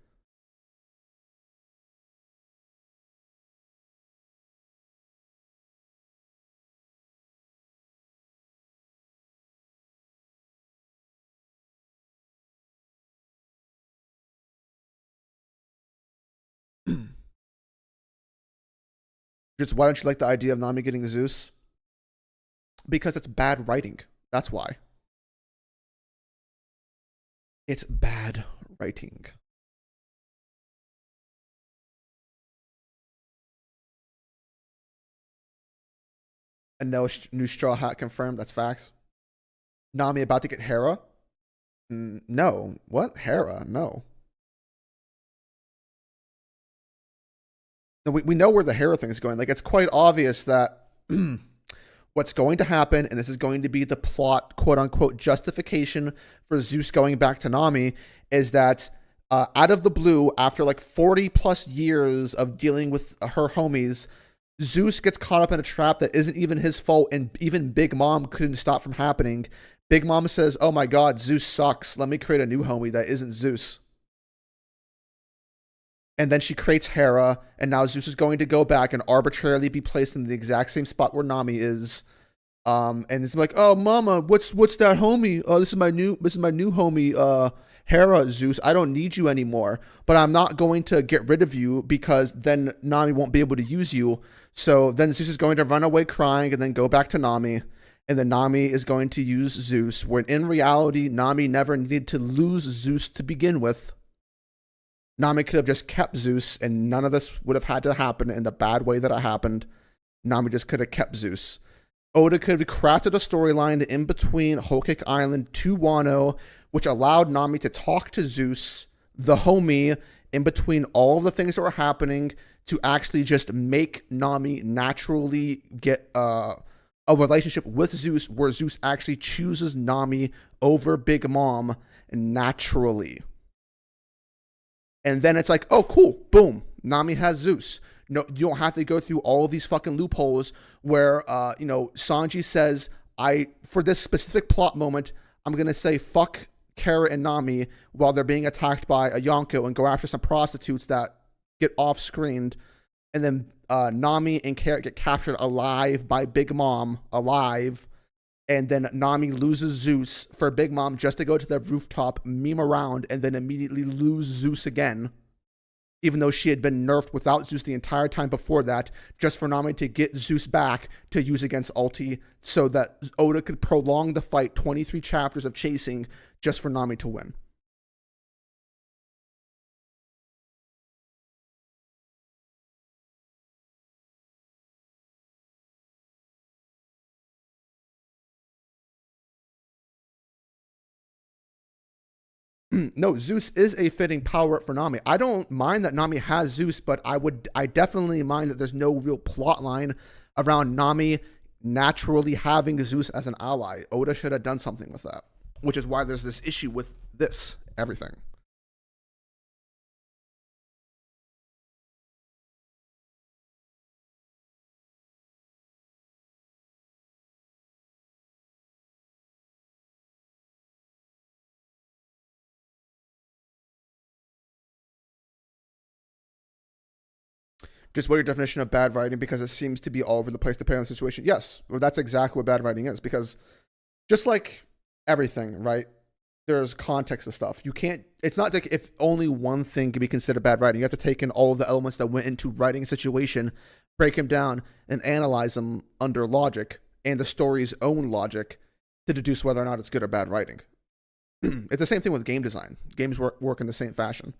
Just why don't you like the idea of Nami getting Zeus? Because it's bad writing. That's why. It's bad writing. And no new Straw Hat confirmed. That's facts. Nami about to get Hera? No. What? Hera? No. We know where the Hera thing is going. Like, it's quite obvious that what's going to happen, and this is going to be the plot, quote unquote, justification for Zeus going back to Nami, is that out of the blue, after like 40 plus years of dealing with her homies, Zeus gets caught up in a trap that isn't even his fault, and even Big Mom couldn't stop from happening. Big Mom says, "Oh my god, Zeus sucks. Let me create a new homie that isn't Zeus." And then she creates Hera, and now Zeus is going to go back and arbitrarily be placed in the exact same spot where Nami is. And it's like, "Oh, Mama, what's that homie? Oh, this is my new homie, Hera, Zeus. I don't need you anymore, but I'm not going to get rid of you because then Nami won't be able to use you." So then Zeus is going to run away crying and then go back to Nami. And then Nami is going to use Zeus, when in reality, Nami never needed to lose Zeus to begin with. Nami could have just kept Zeus, and none of this would have had to happen in the bad way that it happened. Nami just could have kept Zeus. Oda could have crafted a storyline in between Whole Cake Island to Wano, which allowed Nami to talk to Zeus, the homie, in between all of the things that were happening, to actually just make Nami naturally get a relationship with Zeus, where Zeus actually chooses Nami over Big Mom naturally. And then it's like, oh, cool, boom, Nami has Zeus. No, you don't have to go through all of these fucking loopholes where, Sanji says, for this specific plot moment, I'm going to say fuck Kara and Nami while they're being attacked by a Yonko and go after some prostitutes that get off-screened. And then Nami and Kara get captured alive by Big Mom, alive. And then Nami loses Zeus for Big Mom just to go to the rooftop, meme around, and then immediately lose Zeus again. Even though she had been nerfed without Zeus the entire time before that, just for Nami to get Zeus back to use against Ulti, so that Oda could prolong the fight 23 chapters of chasing just for Nami to win. No, Zeus is a fitting power for Nami. I don't mind that Nami has Zeus, but I definitely mind that there's no real plot line around Nami naturally having Zeus as an ally. Oda should have done something with that, which is why there's this issue with everything. Just what your definition of bad writing, because it seems to be all over the place depending on the situation. Yes, well, that's exactly what bad writing is, because just like everything, right? There's context of stuff. You can't, it's not like if only one thing can be considered bad writing. You have to take in all of the elements that went into writing a situation, break them down, and analyze them under logic and the story's own logic to deduce whether or not it's good or bad writing. It's the same thing with game design. Games work in the same fashion.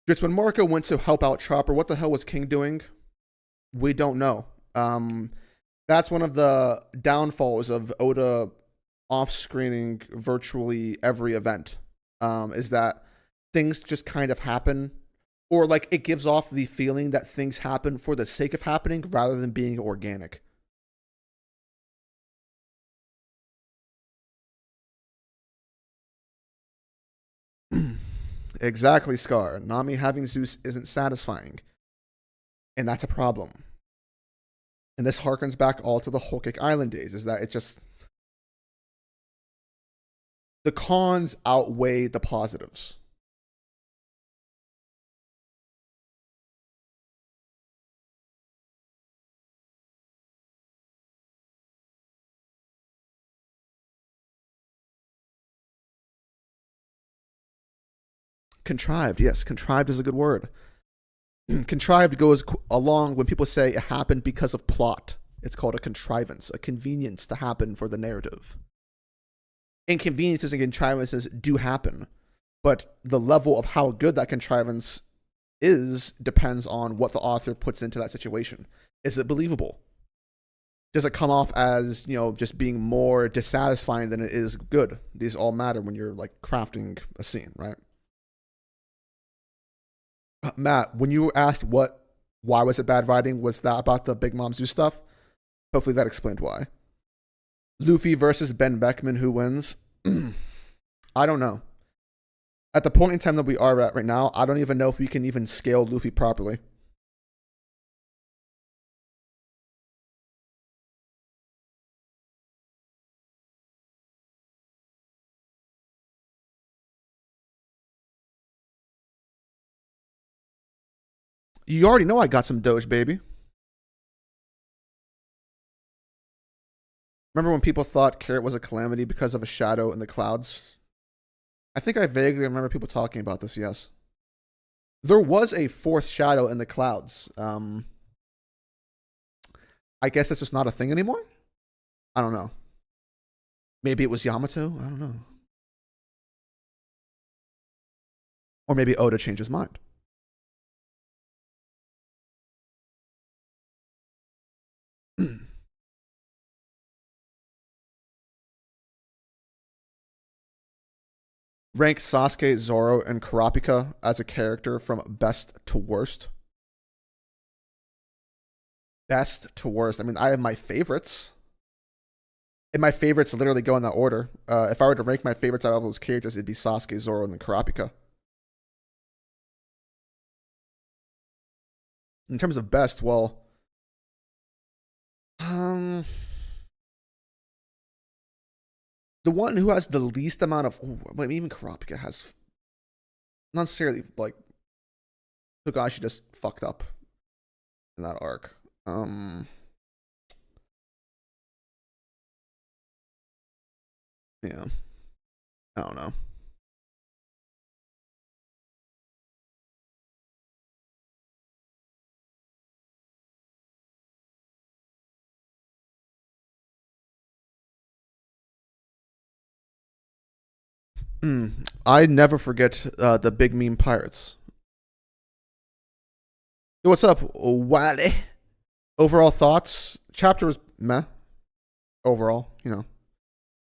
Just when Marco went to help out Chopper, what the hell was King doing? We don't know. That's one of the downfalls of Oda off-screening virtually every event. Is that things just kind of happen, or like it gives off the feeling that things happen for the sake of happening rather than being organic. Exactly, Scar. Nami having Zeus isn't satisfying, and that's a problem. And this harkens back all to the Whole Cake Island days, is that it just, the cons outweigh the positives. Contrived, yes, contrived is a good word. Contrived goes along when people say it happened because of plot. It's called a contrivance, a convenience to happen for the narrative. Inconveniences and contrivances do happen, but the level of how good that contrivance is depends on what the author puts into that situation. Is it believable? does it come off as, just being more dissatisfying than it is good? These all matter when you're like crafting a scene, right? Matt, when you asked why was it bad writing, was that about the Big Mom Zoo stuff? Hopefully that explained why. Luffy versus Ben Beckman, who wins? I don't know. At the point in time that we are at right now, I don't even know if we can even scale Luffy properly. You already know I got some Doge, baby. Remember when people thought Carrot was a calamity because of a shadow in the clouds? I think I vaguely remember people talking about this, yes. There was a fourth shadow in the clouds. I guess it's just not a thing anymore? I don't know. Maybe it was Yamato? I don't know. Or maybe Oda changed his mind. Rank Sasuke, Zoro, and Kurapika as a character from best to worst. Best to worst. I mean, I have my favorites. And my favorites literally go in that order. If I were to rank my favorites out of those characters, it'd be Sasuke, Zoro, and then Kurapika. In terms of best, well, the one who has the least amount of, even Kurapika has, not necessarily like, Togashi just fucked up in that arc. Yeah, I don't know. I never forget the Big Meme Pirates. Yo, what's up, Wally? Overall thoughts? Chapter was meh. Overall,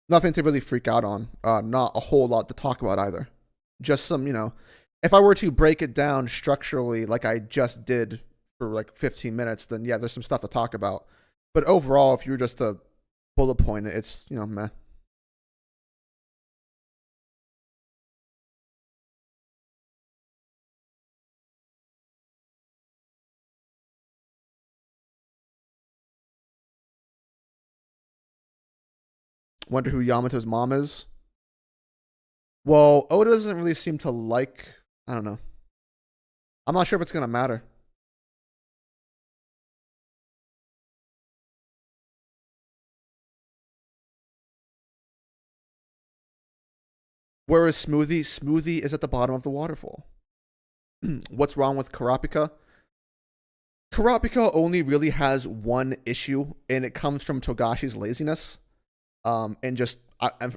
nothing to really freak out on. Not a whole lot to talk about either. Just some, if I were to break it down structurally like I just did for like 15 minutes, then yeah, there's some stuff to talk about. But overall, if you were just to bullet point it, it's, meh. Wonder who Yamato's mom is. Well, Oda doesn't really seem to like. I don't know. I'm not sure if it's gonna matter. Where is Smoothie? Smoothie is at the bottom of the waterfall. What's wrong with Kurapika? Kurapika only really has one issue, and it comes from Togashi's laziness. And just,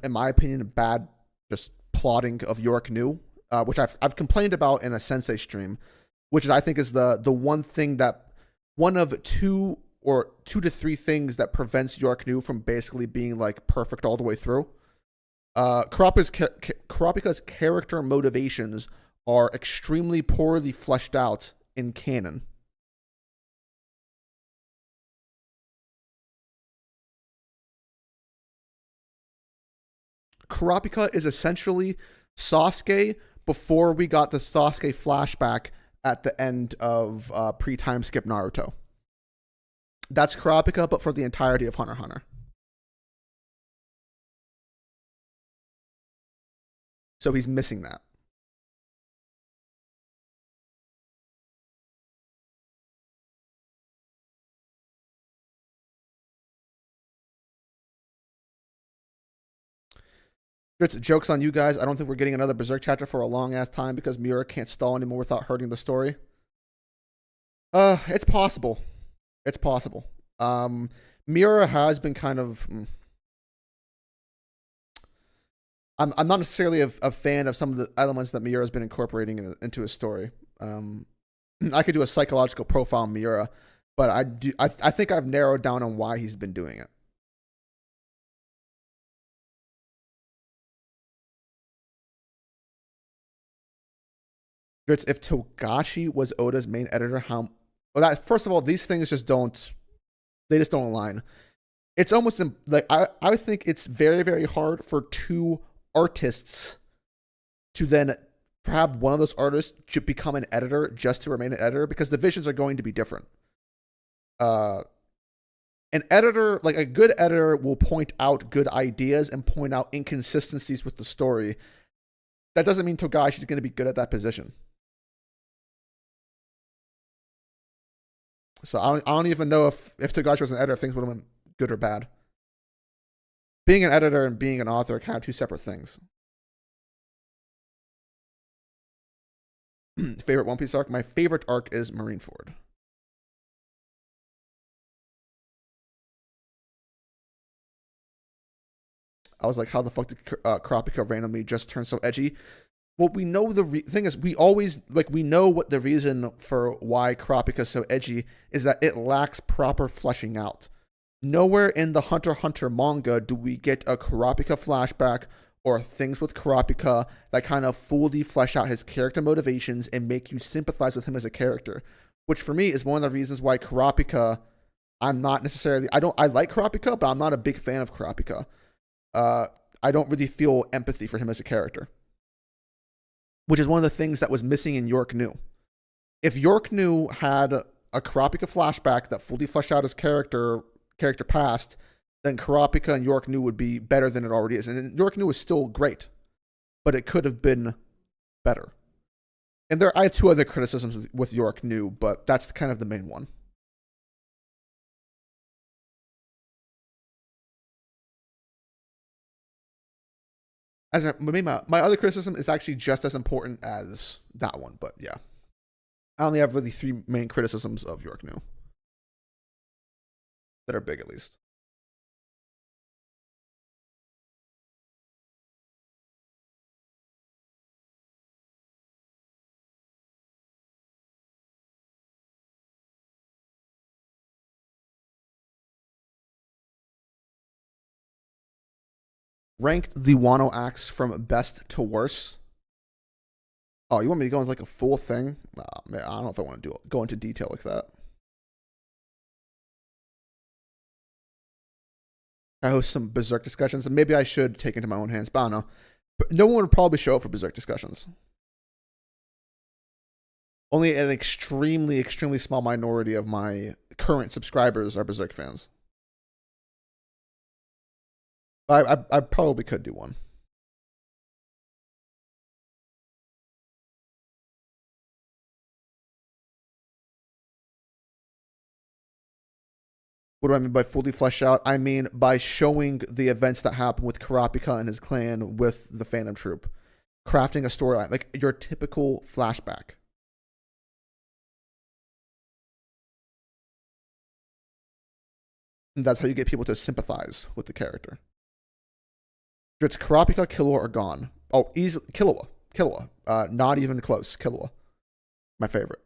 in my opinion, bad just plotting of York New, which I've complained about in a Sensei stream, which is, I think, is the one thing that, one of two to three things that prevents York New from basically being like perfect all the way through. Kurapika's character motivations are extremely poorly fleshed out in canon. Kurapika is essentially Sasuke before we got the Sasuke flashback at the end of pre-time skip Naruto. That's Kurapika, but for the entirety of Hunter x Hunter. So he's missing that. It's jokes on you guys. I don't think we're getting another Berserk chapter for a long ass time because Miura can't stall anymore without hurting the story. It's possible. It's possible. Miura has been kind of. I'm not necessarily a fan of some of the elements that Miura has been incorporating into his story. I could do a psychological profile on Miura, but I think I've narrowed down on why he's been doing it. It's if Togashi was Oda's main editor, how well that first of all, these things just don't they just don't align. It's almost like I think it's very, very hard for two artists to then have one of those artists to become an editor just to remain an editor because the visions are going to be different. Uh, an editor, like a good editor, will point out good ideas and point out inconsistencies with the story. That doesn't mean Togashi's going to be good at that position. So I don't even know if Togashi was an editor, if things would have been good or bad. Being an editor and being an author are kind of two separate things. Favorite One Piece arc? My favorite arc is Marineford. I was like, how the fuck did Kurapika randomly just turn so edgy? Well, we know the thing is, we always we know what the reason for why Kurapika is so edgy is that it lacks proper fleshing out. Nowhere in the Hunter x Hunter manga do we get a Kurapika flashback or things with Kurapika that kind of fully flesh out his character motivations and make you sympathize with him as a character. Which for me is one of the reasons why Kurapika, I'm not necessarily, I like Kurapika, but I'm not a big fan of Kurapika. I don't really feel empathy for him as a character, which is one of the things that was missing in York New. If York New had a Kurapika flashback that fully fleshed out his character past, then Kurapika and York New would be better than it already is. And York New is still great, but it could have been better. And I have two other criticisms with York New, but that's kind of the main one. Maybe my other criticism is actually just as important as that one, but yeah. I only have really three main criticisms of York New that are big, at least. Ranked the Wano acts from best to worst. Oh, you want me to go into like a full thing? Nah, man, I don't know if I want to go into detail like that. I host some Berserk discussions, and maybe I should take into my own hands, but I don't know. But no one would probably show up for Berserk discussions. Only an extremely, extremely small minority of my current subscribers are Berserk fans. I probably could do one. What do I mean by fully flesh out? I mean by showing the events that happen with Kurapika and his clan with the Phantom Troop. Crafting a storyline, like your typical flashback. And that's how you get people to sympathize with the character. It's Kurapika, Killua, or Gon. Oh, easy Killua. Killua. Not even close. Killua. My favorite.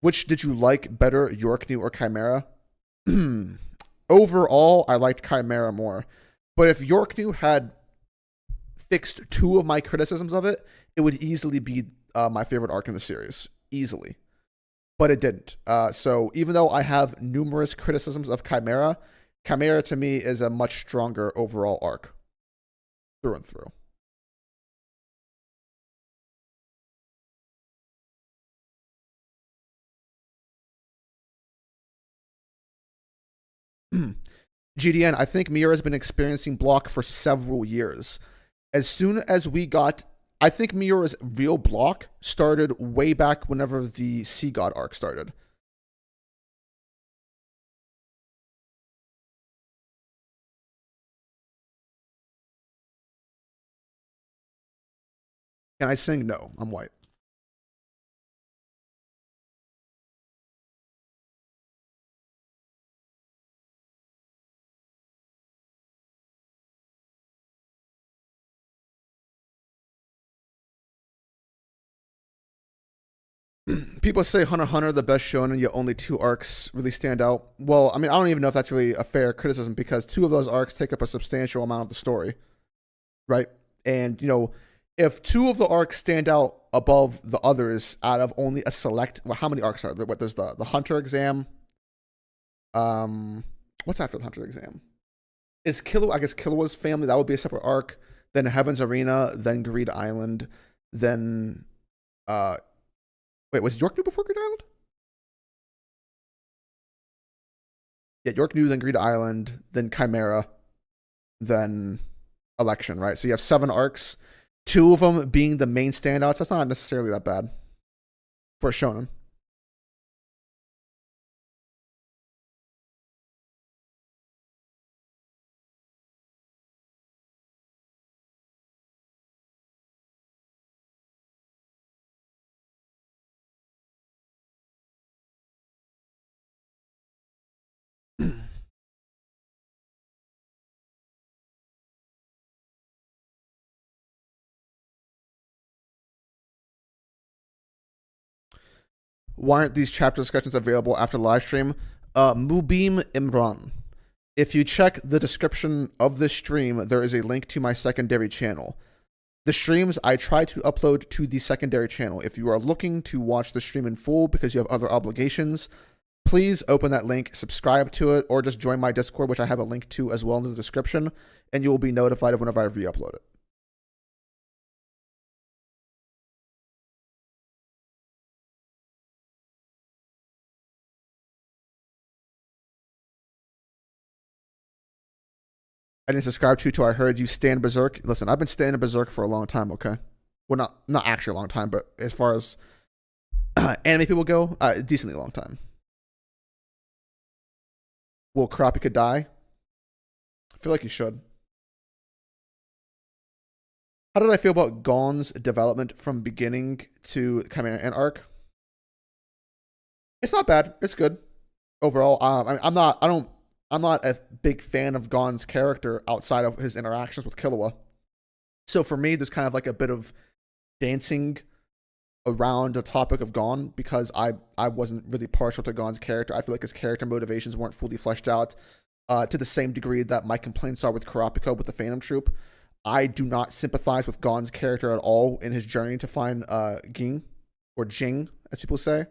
Which did you like better, York New or Chimera? Overall, I liked Chimera more. But if York New had fixed two of my criticisms of it, it would easily be my favorite arc in the series. Easily. But it didn't. So even though I have numerous criticisms of Chimera, Chimera to me is a much stronger overall arc through and through. GDN, I think Miura has been experiencing block for several years. As soon as we got, I think Miura's real block started way back whenever the Sea God arc started. Can I sing? No, I'm white. People say Hunter x Hunter the best shonen, yet only two arcs really stand out. Well, I mean, I don't even know if that's really a fair criticism because two of those arcs take up a substantial amount of the story, right? And if two of the arcs stand out above the others out of only a select, well, how many arcs are there? What there's the Hunter exam. What's after the Hunter exam? Is Killua? I guess Killua's family, that would be a separate arc. Then Heaven's Arena, then Greed Island, then wait, was York New before Greed Island? Yeah, York New, then Greed Island, then Chimera, then Election, right? So you have 7 arcs, 2 of them being the main standouts. That's not necessarily that bad for a shonen. Why aren't these chapter discussions available after the live stream? Mubim Imran. If you check the description of this stream, there is a link to my secondary channel. The streams I try to upload to the secondary channel. If you are looking to watch the stream in full because you have other obligations, please open that link, subscribe to it, or just join my Discord, which I have a link to as well in the description, and you will be notified of whenever I re-upload it. I didn't subscribe to you till I heard you stand Berserk. Listen, I've been standing Berserk for a long time, okay? Well, not actually a long time, but as far as anime people go, a decently long time. Will Kurapika die? I feel like he should. How did I feel about Gon's development from beginning to Chimera Ant arc? It's not bad. It's good overall. I'm not a big fan of Gon's character outside of his interactions with Killua. So for me, there's kind of like a bit of dancing around the topic of Gon because I wasn't really partial to Gon's character. I feel like his character motivations weren't fully fleshed out to the same degree that my complaints are with Kurapika with the Phantom Troop. I do not sympathize with Gon's character at all in his journey to find Ging, or Jing, as people say.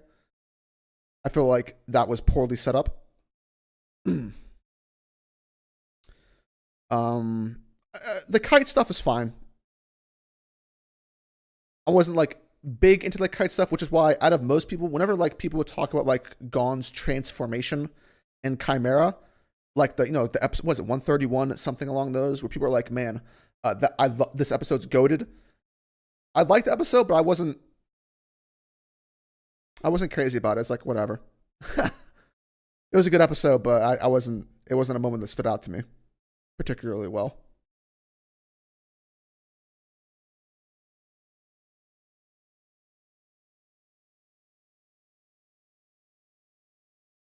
I feel like that was poorly set up. The kite stuff is fine. I wasn't like big into like kite stuff, which is why out of most people, whenever like people would talk about like Gon's transformation in Chimera, like the the episode, was it 131, something along those, where people are like, man, this episode's goated. I liked the episode, but I wasn't crazy about it. It's like whatever. It was a good episode, but I wasn't. It wasn't a moment that stood out to me particularly well.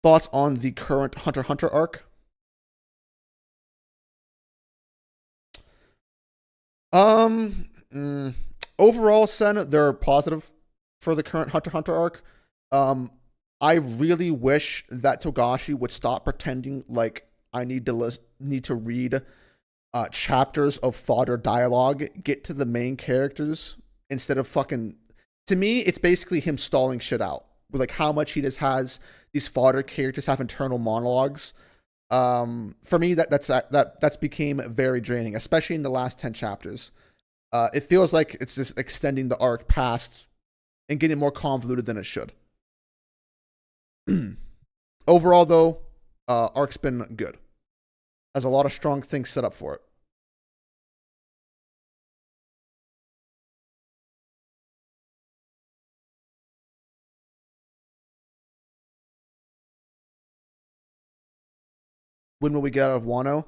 Thoughts on the current Hunter x Hunter arc? Overall, Sen, they're positive for the current Hunter x Hunter arc. I really wish that Togashi would stop pretending like I need to read chapters of fodder dialogue, get to the main characters instead of fucking. To me, it's basically him stalling shit out with like how much he just has these fodder characters have internal monologues. For me, that's became very draining, especially in the last 10 chapters. It feels like it's just extending the arc past and getting more convoluted than it should. Overall, though, arc's been good. Has a lot of strong things set up for it. When will we get out of Wano?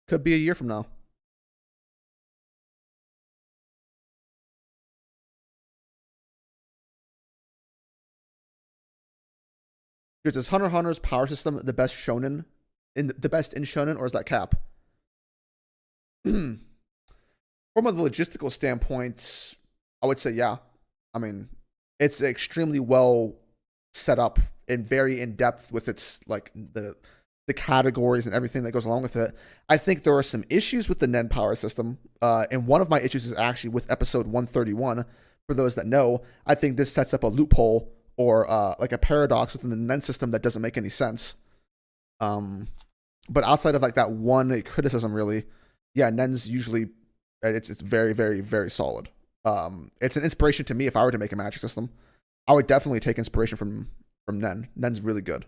Could be a year from now. Is Hunter x Hunter's power system the best shonen the best in shonen, or is that cap? From a logistical standpoint, I would say yeah. I mean, it's extremely well set up and very in depth with its like the categories and everything that goes along with it. I think there are some issues with the Nen power system, and one of my issues is actually with episode 131. For those that know, I think this sets up a loophole or like a paradox within the Nen system that doesn't make any sense. But outside of like that one criticism, really, yeah, Nen's usually it's very very very solid. It's an inspiration to me if I were to make a magic system. I would definitely take inspiration from Nen. Nen's really good.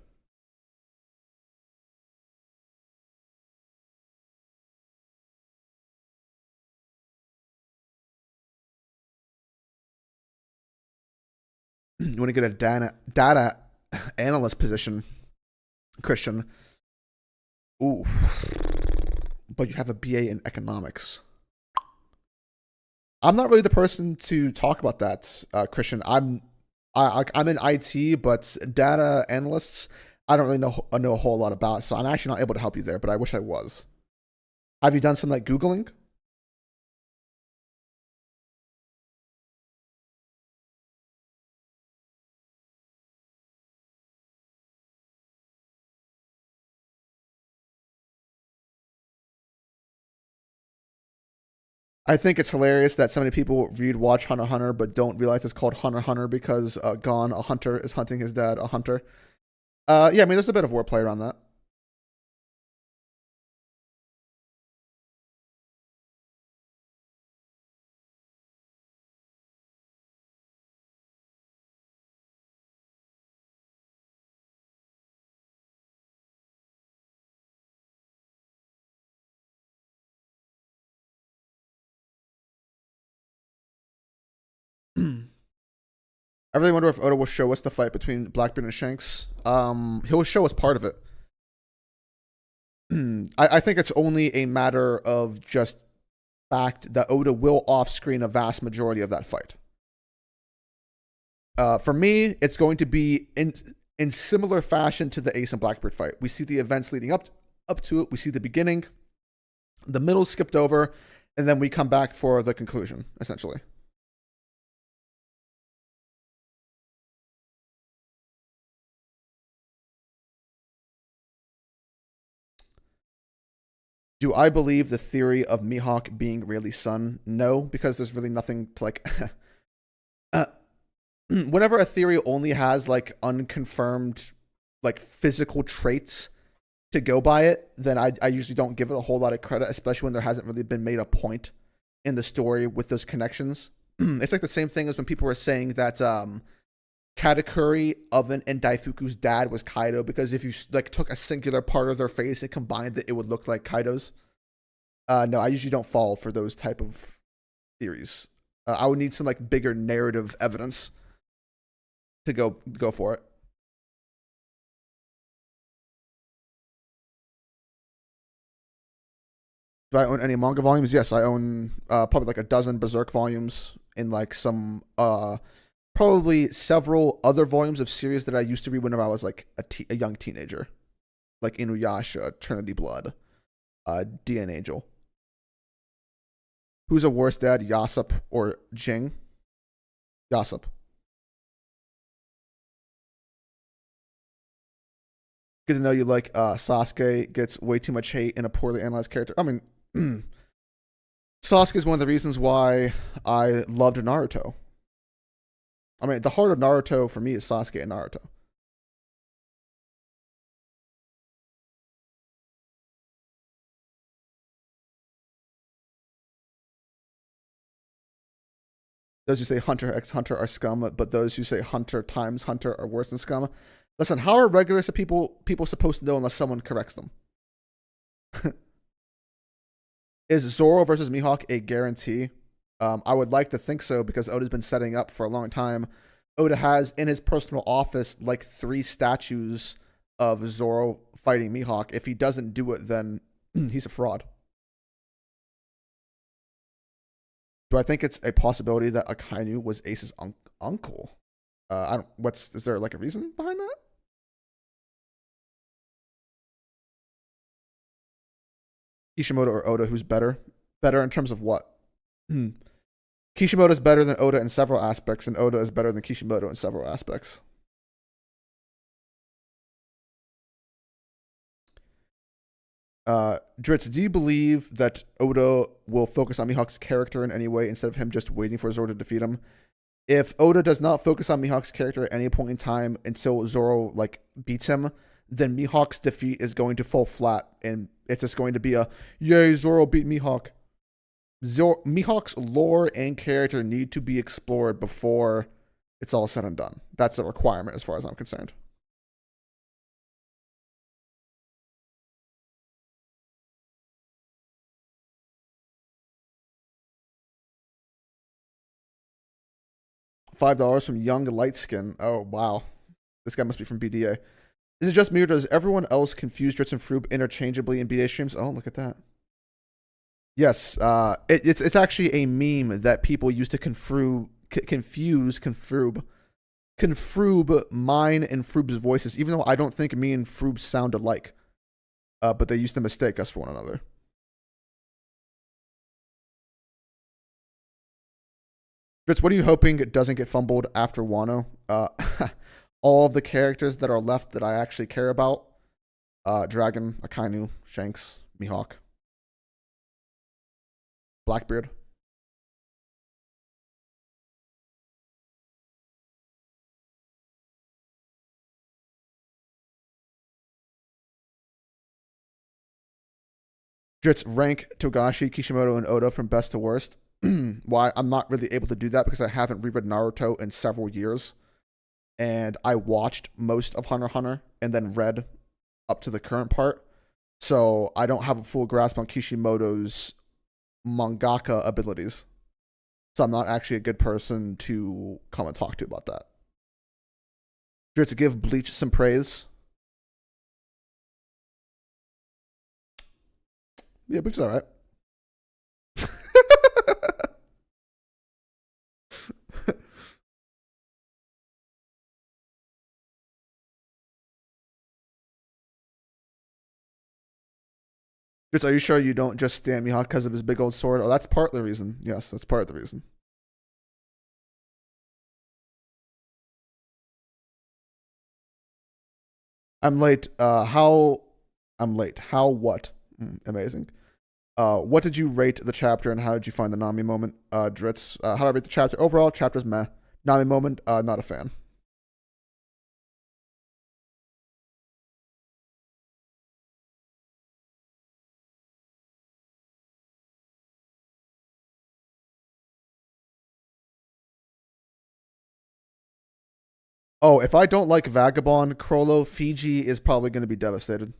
You want to get a data analyst position, Christian. Ooh, but you have a BA in economics. I'm not really the person to talk about that, Christian. I'm in IT, but data analysts I don't really know a whole lot about, so I'm actually not able to help you there. But I wish I was. Have you done some like googling? I think it's hilarious that so many people read Watch Hunter x Hunter but don't realize it's called Hunter x Hunter because Gon, a hunter, is hunting his dad, a hunter. Yeah, I mean, there's a bit of wordplay around that. I really wonder if Oda will show us the fight between Blackbeard and Shanks. He'll show us part of it. I think it's only a matter of just fact that Oda will off-screen a vast majority of that fight. For me, it's going to be in similar fashion to the Ace and Blackbeard fight. We see the events leading up to it. We see the beginning, the middle skipped over, and then we come back for the conclusion, essentially. Do I believe the theory of Mihawk being Rayleigh's son? No, because there's really nothing to like. uh, Whenever a theory only has like unconfirmed like physical traits to go by it, then I usually don't give it a whole lot of credit, especially when there hasn't really been made a point in the story with those connections. It's like the same thing as when people were saying that Katakuri, Oven, and Daifuku's dad was Kaido because if you like took a singular part of their face and combined it, it would look like Kaido's. No, I usually don't fall for those type of theories. I would need some like bigger narrative evidence to go for it. Do I own any manga volumes? Yes, I own probably like a dozen Berserk volumes and like some probably several other volumes of series that I used to read whenever I was like a young teenager, like Inuyasha, Trinity Blood, DN Angel. Who's a worse dad, Yasop or Jing? Yasop. Good to know you like Sasuke gets way too much hate in a poorly analyzed character. I mean, Sasuke is one of the reasons why I loved Naruto. I mean, the heart of Naruto for me is Sasuke and Naruto. Those who say Hunter x Hunter are scum, but those who say Hunter times Hunter are worse than scum. Listen, how are regular people supposed to know unless someone corrects them? Is Zoro versus Mihawk a guarantee? I would like to think so because Oda's been setting up for a long time. Oda has in his personal office like 3 statues of Zoro fighting Mihawk. If he doesn't do it, then he's a fraud. Do I think it's a possibility that Akainu was Ace's uncle? I don't. What's is there like a reason behind that? Kishimoto or Oda, who's better? Better in terms of what? Kishimoto is better than Oda in several aspects, and Oda is better than Kishimoto in several aspects. Dritz, do you believe that Oda will focus on Mihawk's character in any way instead of him just waiting for Zoro to defeat him? If Oda does not focus on Mihawk's character at any point in time until Zoro like beats him, then Mihawk's defeat is going to fall flat, and it's just going to be a yay, Zoro beat Mihawk. Mihawk's lore and character need to be explored before it's all said and done. That's a requirement as far as I'm concerned. $5 from Young Lightskin. Oh, wow. This guy must be from BDA. Is it just me or does everyone else confuse Dritz and Froob interchangeably in BDA streams? Oh, look at that. Yes, it's actually a meme that people use to confuse Confroob mine and Froob's voices, even though I don't think me and Froob sound alike. But they used to mistake us for one another. Dritz, what are you hoping doesn't get fumbled after Wano? All of the characters that are left that I actually care about. Dragon, Akainu, Shanks, Mihawk, Blackbeard. Dritz, rank Togashi, Kishimoto, and Oda from best to worst. Why? I'm not really able to do that because I haven't reread Naruto in several years. And I watched most of Hunter x Hunter and then read up to the current part. So I don't have a full grasp on Kishimoto's mangaka abilities. So I'm not actually a good person to come and talk to about that. Dritz, give Bleach some praise. Yeah, Bleach is alright. Dritz, are you sure you don't just stand Mihawk because of his big old sword? Oh, that's part of the reason. Yes, that's part of the reason. I'm late. I'm late. How what? Amazing. What did you rate the chapter and how did you find the Nami moment? Dritz, how did I rate the chapter? Overall, chapter's meh. Nami moment, not a fan. Oh, if I don't like Vagabond, Crollo, Fiji is probably going to be devastated.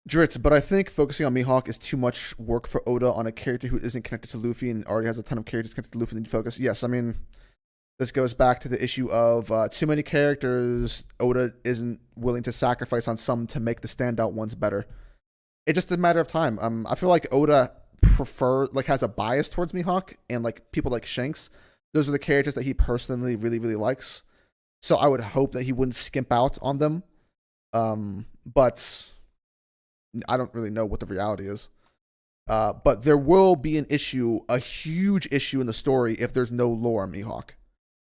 Dritz, but I think focusing on Mihawk is too much work for Oda on a character who isn't connected to Luffy and already has a ton of characters connected to Luffy and need to focus. Yes, I mean, this goes back to the issue of too many characters. Oda isn't willing to sacrifice on some to make the standout ones better. It's just a matter of time. I feel like Oda has a bias towards Mihawk and like people like Shanks. Those are the characters that he personally really, really likes. So I would hope that he wouldn't skimp out on them. But I don't really know what the reality is. But there will be an issue, a huge issue in the story if there's no lore on Mihawk.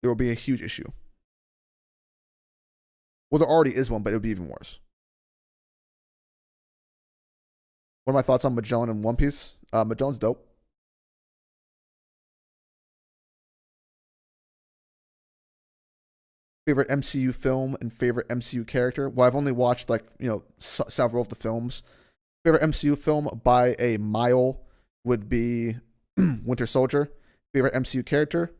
There will be a huge issue. Well, there already is one, but it would be even worse. What are my thoughts on Magellan and One Piece? Magellan's dope. Favorite MCU film and favorite MCU character? Well, I've only watched several of the films. Favorite MCU film by a mile would be Winter Soldier. Favorite MCU character?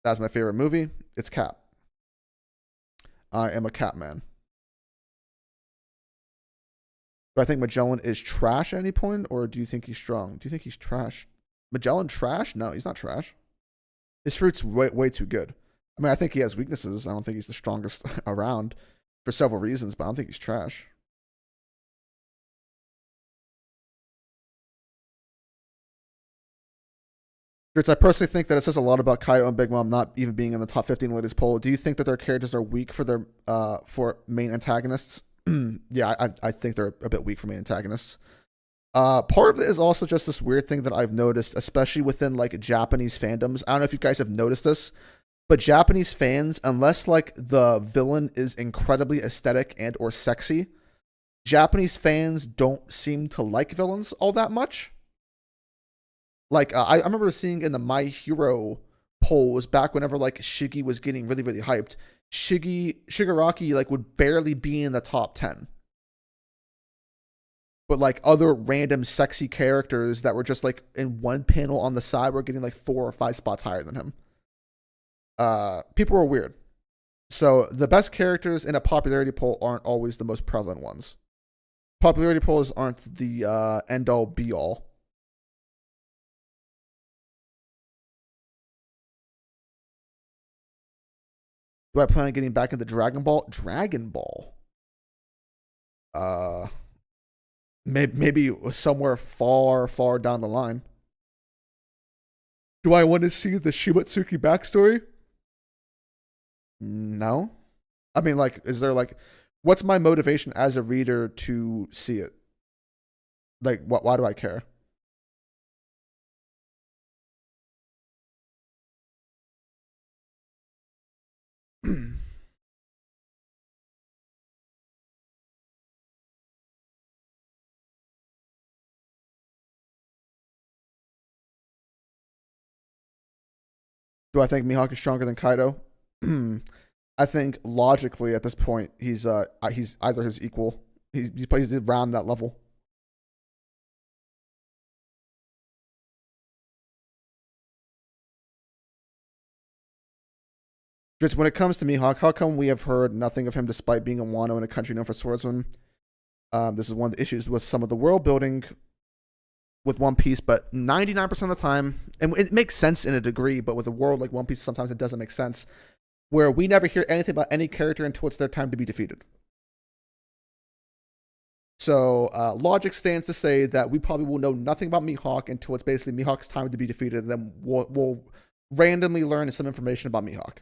That's my favorite movie. It's Cap. I am a Cap man. Do I think Magellan is trash at any point, or do you think he's strong? Do you think he's trash? Magellan trash? No, he's not trash. His fruit's way too good. I mean, I think he has weaknesses. I don't think he's the strongest around for several reasons, but I don't think he's trash. Dritz, I personally think that it says a lot about Kaido and Big Mom not even being in the top 15 latest poll. Do you think that their characters are weak for their for main antagonists? Yeah, I think they're a bit weak for main antagonists. Part of it is also just this weird thing that I've noticed, especially within like Japanese fandoms. I don't know if you guys have noticed this, but Japanese fans, unless like the villain is incredibly aesthetic and or sexy, Japanese fans don't seem to like villains all that much. Like I remember seeing in the My Hero polls back whenever like Shiggy was getting really really hyped. Shigaraki like would barely be in the top 10. But like other random sexy characters that were just like in one panel on the side were getting like 4 or 5 spots higher than him. People were weird. So the best characters in a popularity poll aren't always the most prevalent ones. Popularity polls aren't the end all be all. Do I plan on getting back into Dragon Ball? Dragon Ball. Uh, maybe somewhere far, far down the line. Do I want to see the Shibatsuki backstory? No. I mean, like, is there like, what's my motivation as a reader to see it? Like, what? Why do I care? Do I think Mihawk is stronger than Kaido? I think logically at this point he's either his equal. He plays around that level. Just when it comes to Mihawk, how come we have heard nothing of him despite being a Wano in a country known for swordsmen? This is one of the issues with some of the world building with One Piece, but 99% of the time, and it makes sense in a degree, but with a world like One Piece, sometimes it doesn't make sense, where we never hear anything about any character until it's their time to be defeated. So logic stands to say that we probably will know nothing about Mihawk until it's basically Mihawk's time to be defeated, and then we'll randomly learn some information about Mihawk.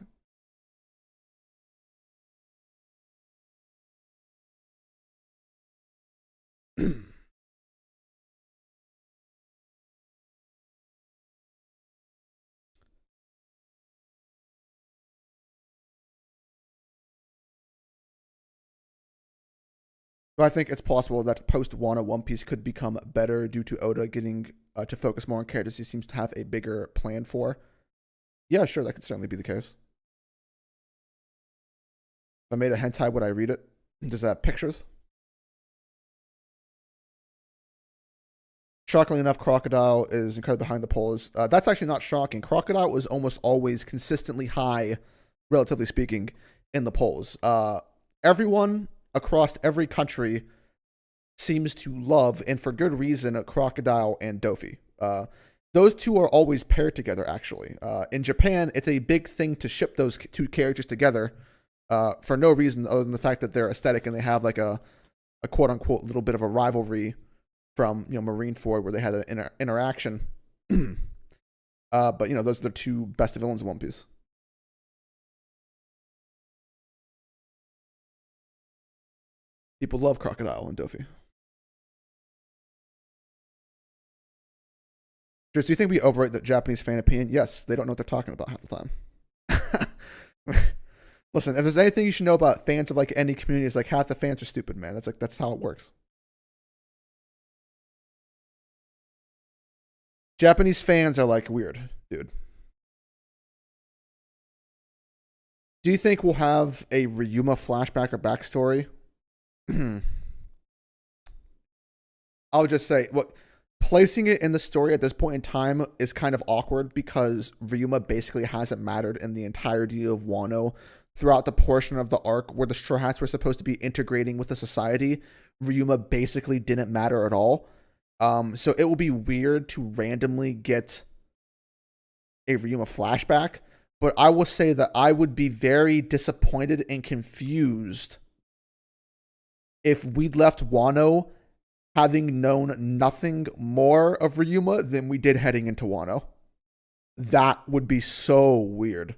But I think it's possible that post Wano One Piece could become better due to Oda getting to focus more on characters he seems to have a bigger plan for. Yeah, sure, that could certainly be the case. If I made a hentai, would I read it? Does that have pictures? Shockingly enough, Crocodile is incredibly behind the polls. That's actually not shocking. Crocodile was almost always consistently high, relatively speaking, in the polls. Everyone across every country seems to love, and for good reason, Crocodile and Dofi. Those two are always paired together, actually. In Japan, it's a big thing to ship those two characters together for no reason other than the fact that they're aesthetic and they have like a quote unquote little bit of a rivalry from Marineford where they had an interaction. But those are the two best villains in One Piece. People love Crocodile and Dofi. Do you think we overrate the Japanese fan opinion? Yes, they don't know what they're talking about half the time. Listen, if there's anything you should know about fans of like any community, it's like half the fans are stupid, man. That's how it works. Japanese fans are like weird, dude. Do you think we'll have a Ryuma flashback or backstory? I would just say, look, placing it in the story at this point in time is kind of awkward because Ryuma basically hasn't mattered in the entirety of Wano throughout the portion of the arc where the Straw Hats were supposed to be integrating with the society. Ryuma basically didn't matter at all. So it will be weird to randomly get a Ryuma flashback, but I will say that I would be very disappointed and confused if we'd left Wano having known nothing more of Ryuma than we did heading into Wano. That would be so weird.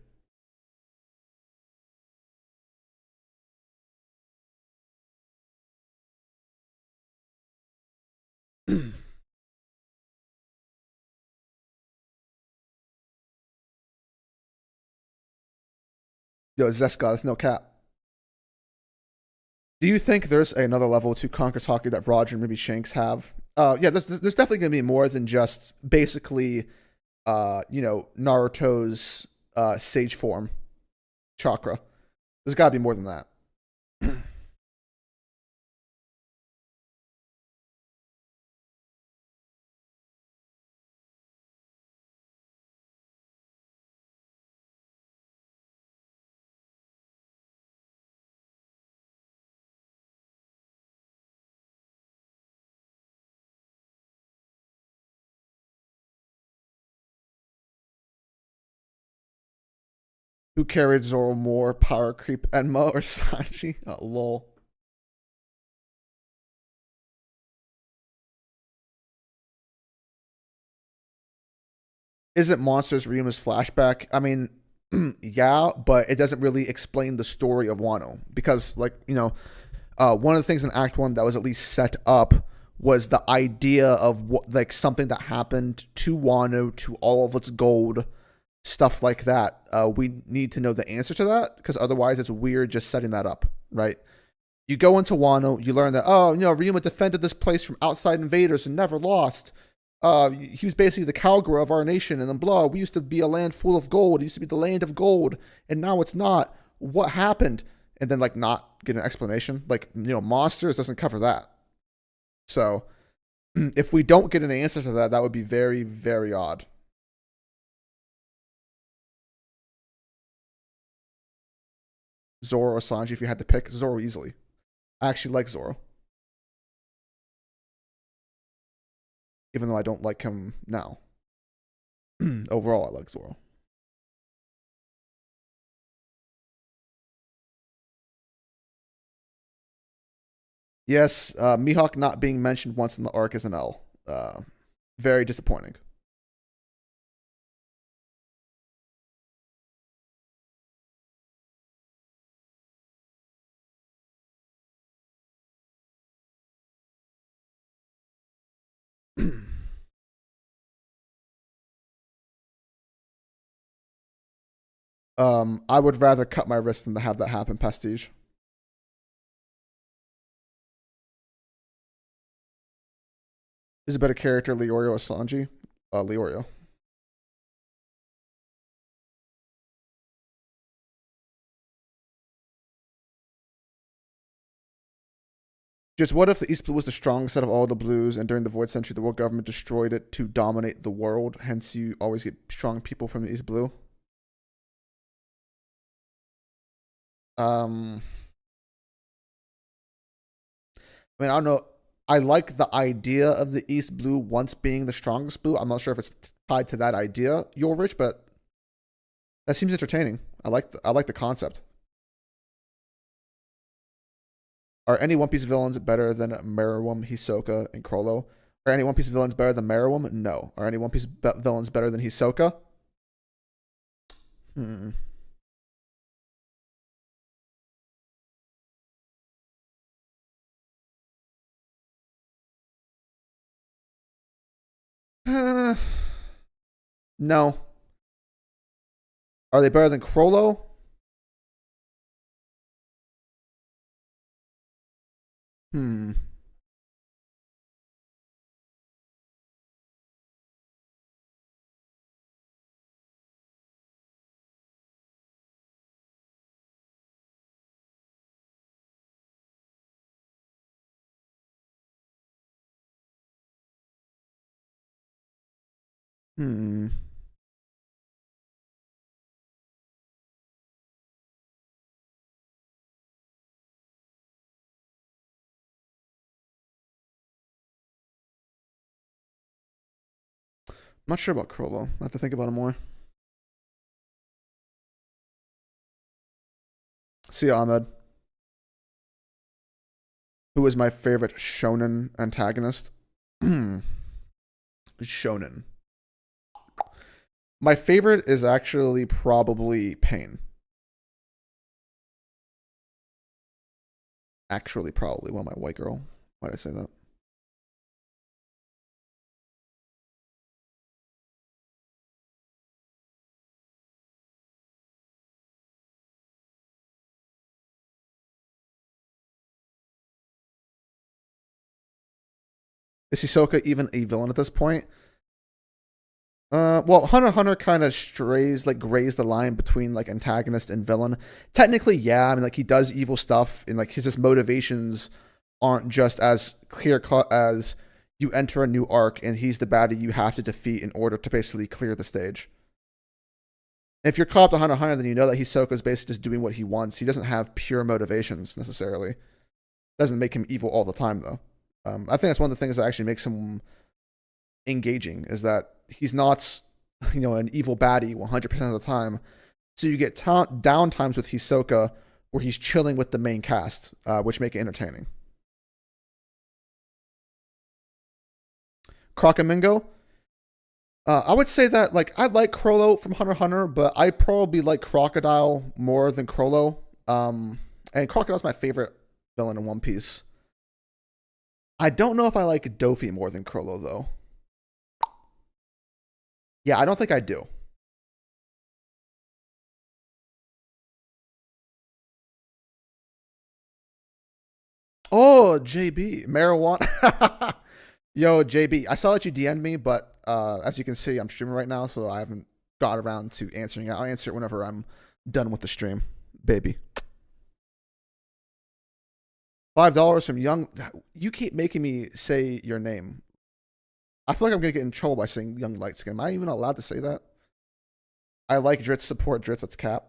Yo, Zeska, that's no cap. Do you think there's another level to Conquer's Hockey that Roger and maybe Shanks have? Yeah, there's definitely gonna be more than just basically, Naruto's Sage form chakra. There's got to be more than that. Who carried Zoro more, Power Creep Enma or Sanji? Oh, lol. Isn't Monsters Ryuma's flashback? I mean, yeah, but it doesn't really explain the story of Wano because, like, one of the things in Act One that was at least set up was the idea of what, like, something that happened to Wano, to all of its gold, stuff like that. We need to know the answer to that because otherwise, it's weird just setting that up, right? You go into Wano, you learn that, oh, Ryuma defended this place from outside invaders and never lost. He was basically the Calgary of our nation, and then blah. We used to be a land full of gold. It used to be the land of gold, and now it's not. What happened? And then like not get an explanation. Like Monsters doesn't cover that. So if we don't get an answer to that, that would be very very odd. Zoro or Sanji, if you had to pick, Zoro easily. I actually like Zoro, even though I don't like him now. Overall, I like Zoro. Yes, Mihawk not being mentioned once in the arc is an L. Very disappointing. I would rather cut my wrist than to have that happen, Prestige. Is a better character, Leorio or Sanji? Leorio. Just what if the East Blue was the strongest out of all the blues, and during the Void Century, the world government destroyed it to dominate the world? Hence, you always get strong people from the East Blue. Um, I mean, I don't know. I like the idea of the East Blue once being the strongest blue. I'm not sure if it's tied to that idea, Rich, but that seems entertaining. I like the concept. Are any One Piece villains better than Meruem, Hisoka, and Crollo? Are any One Piece villains better than Meruem? No. Are any One Piece villains better than Hisoka? Hmm. No. Are they better than Crollo? Hmm. Hmm. I'm not sure about Crollo. I have to think about it more. See ya, Ahmed. Who is my favorite shonen antagonist? Shonen. My favorite is actually probably Pain. Actually, probably one of my white girl. Why did I say that? Is Hisoka even a villain at this point? Well, Hunter x Hunter kind of strays, like, grays the line between, like, antagonist and villain. Technically, yeah. I mean, like, he does evil stuff, and, like, his motivations aren't just as clear cut as you enter a new arc and he's the baddie you have to defeat in order to basically clear the stage. If you're caught up to Hunter x Hunter, then you know that Hisoka's basically just doing what he wants. He doesn't have pure motivations necessarily. Doesn't make him evil all the time, though. I think that's one of the things that actually makes him engaging, is that he's not, an evil baddie 100% of the time. So you get down times with Hisoka where he's chilling with the main cast, which make it entertaining. Crocodile. I would say that, like, I like Chrollo from Hunter x Hunter, but I probably like Crocodile more than Chrollo. And Crocodile's my favorite villain in One Piece. I don't know if I like Dofi more than Chrollo, though. Yeah, I don't think I do. Oh, JB. Marijuana. Yo, JB, I saw that you DM'd me, but as you can see, I'm streaming right now, so I haven't got around to answering it. I'll answer it whenever I'm done with the stream, baby. $5 from Young. You keep making me say your name. I feel like I'm gonna get in trouble by saying Young Light Skin. Am I even allowed to say that? I like Dritz, support Dritz. That's cap.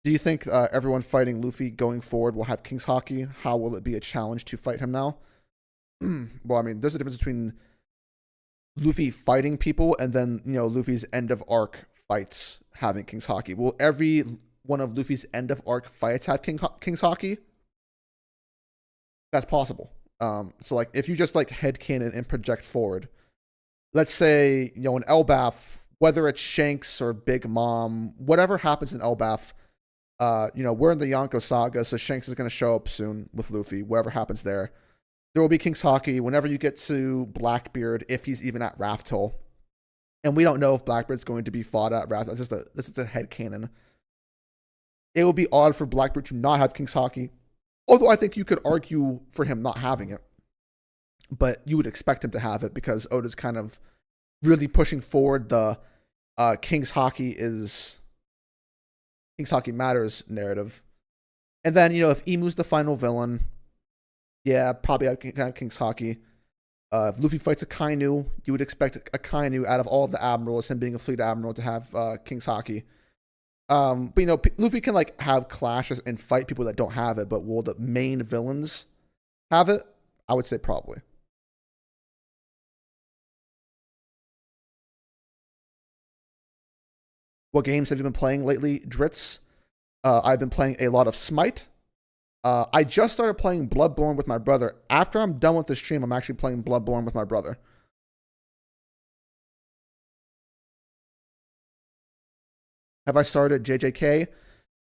Do you think everyone fighting Luffy going forward will have King's Haki? How will it be a challenge to fight him now? Well, I mean, there's a difference between Luffy fighting people and then, Luffy's end of arc fights having King's Haki. Will every one of Luffy's end of arc fights have King's Haki? That's possible. So, like, if you just, like, headcanon and project forward, let's say, in Elbaf, whether it's Shanks or Big Mom, whatever happens in Elbaf, we're in the Yonko saga, so Shanks is going to show up soon with Luffy, whatever happens there. There will be King's Haki whenever you get to Blackbeard, if he's even at Raftel. And we don't know if Blackbeard's going to be fought at Raftel. This is a headcanon. It would be odd for Blackbeard to not have King's Haki, although I think you could argue for him not having it. But you would expect him to have it because Oda's kind of really pushing forward the King's Haki matters narrative. And then, if Imu's the final villain, yeah, probably have King's Haki. If Luffy fights a Kainu, you would expect a Kainu out of all of the admirals, him being a fleet admiral, to have King's Haki. But Luffy can, like, have clashes and fight people that don't have it, but will the main villains have it? I would say probably. What games have you been playing lately, Dritz? I've been playing a lot of Smite. I just started playing Bloodborne with my brother. After I'm done with the stream, I'm actually playing Bloodborne with my brother. Have I started JJK?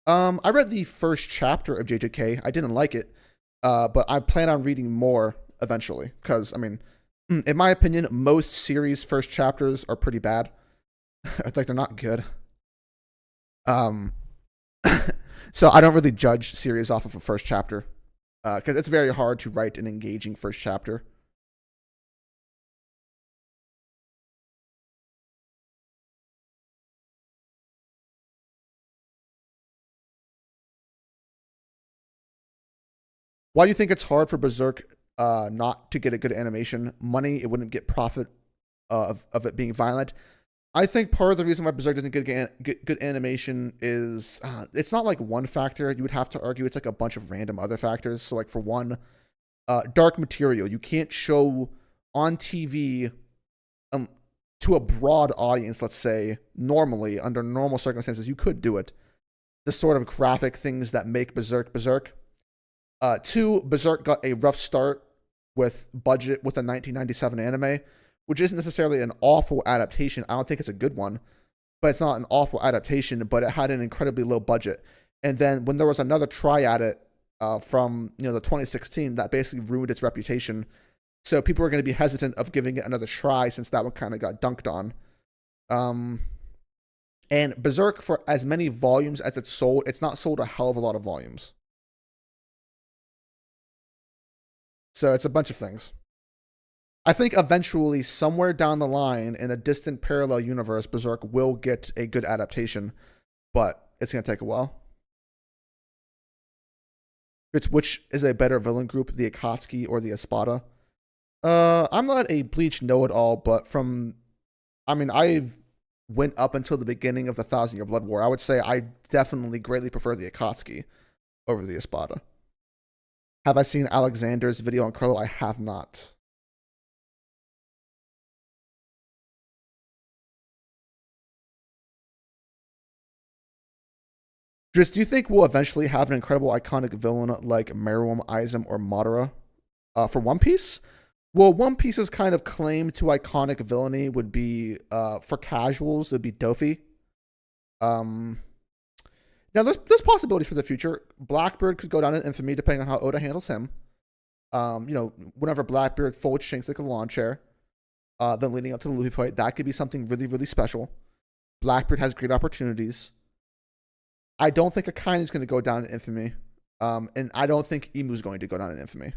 I read the first chapter of JJK. I didn't like it, but I plan on reading more eventually. Because, I mean, in my opinion, most series first chapters are pretty bad. It's like they're not good. So I don't really judge series off of a first chapter, because it's very hard to write an engaging first chapter. Why do you think it's hard for Berserk not to get a good animation? Money, it wouldn't get profit of it being violent. I think part of the reason why Berserk doesn't get good animation is it's not like one factor. You would have to argue it's like a bunch of random other factors. So, like, for one, dark material. You can't show on TV to a broad audience, let's say, normally, under normal circumstances. You could do it. The sort of graphic things that make Berserk Berserk. Two, Berserk got a rough start with budget with a 1997 anime, which isn't necessarily an awful adaptation. I don't think it's a good one, but it's not an awful adaptation, but it had an incredibly low budget. And then when there was another try at it from the 2016, that basically ruined its reputation. So people are going to be hesitant of giving it another try since that one kind of got dunked on. And Berserk, for as many volumes as it's sold, it's not sold a hell of a lot of volumes. So it's a bunch of things. I think eventually, somewhere down the line, in a distant parallel universe, Berserk will get a good adaptation, but it's gonna take a while. It's which is a better villain group, the Akatsuki or the Espada? I'm not a Bleach know-it-all, but I went up until the beginning of the Thousand Year Blood War. I would say I definitely greatly prefer the Akatsuki over the Espada. Have I seen Alexander's video on Crow? I have not. Driss, do you think we'll eventually have an incredible iconic villain like Meruem, Izum, or Madara for One Piece? Well, One Piece's kind of claim to iconic villainy would be, for casuals, it would be Dofi. Um, Now, there's possibilities for the future. Blackbeard could go down in infamy depending on how Oda handles him. Whenever Blackbeard forward shinks like a lawn chair, then leading up to the Luffy fight, that could be something really, really special. Blackbeard has great opportunities. I don't think Akainu is going to go down in infamy. And I don't think Imu's going to go down in infamy.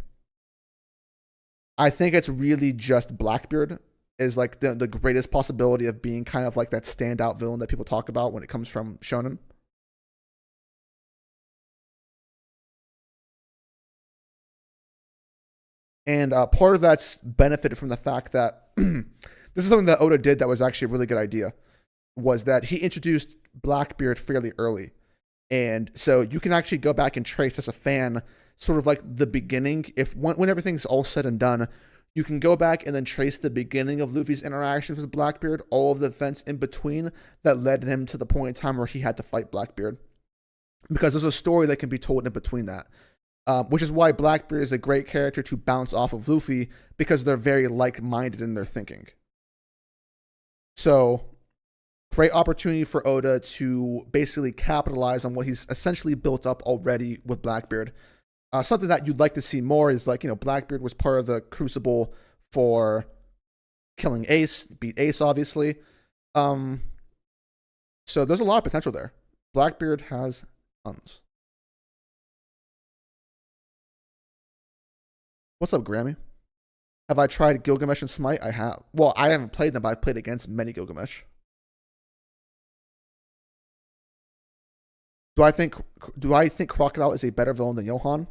I think it's really just Blackbeard is like the greatest possibility of being kind of like that standout villain that people talk about when it comes from Shonen. And part of that's benefited from the fact that this is something that Oda did that was actually a really good idea, was that he introduced Blackbeard fairly early. And so you can actually go back and trace as a fan sort of like the beginning. When everything's all said and done, you can go back and then trace the beginning of Luffy's interactions with Blackbeard, all of the events in between that led him to the point in time where he had to fight Blackbeard. Because there's a story that can be told in between that. Which is why Blackbeard is a great character to bounce off of Luffy, because they're very like-minded in their thinking. So, great opportunity for Oda to basically capitalize on what he's essentially built up already with Blackbeard. Something that you'd like to see more is Blackbeard was part of the Crucible for killing Ace, beat Ace, obviously. So there's a lot of potential there. Blackbeard has tons. What's up, Grammy? Have I tried Gilgamesh and Smite? I have. Well, I haven't played them, but I've played against many Gilgamesh. Do I think Crocodile is a better villain than Johan?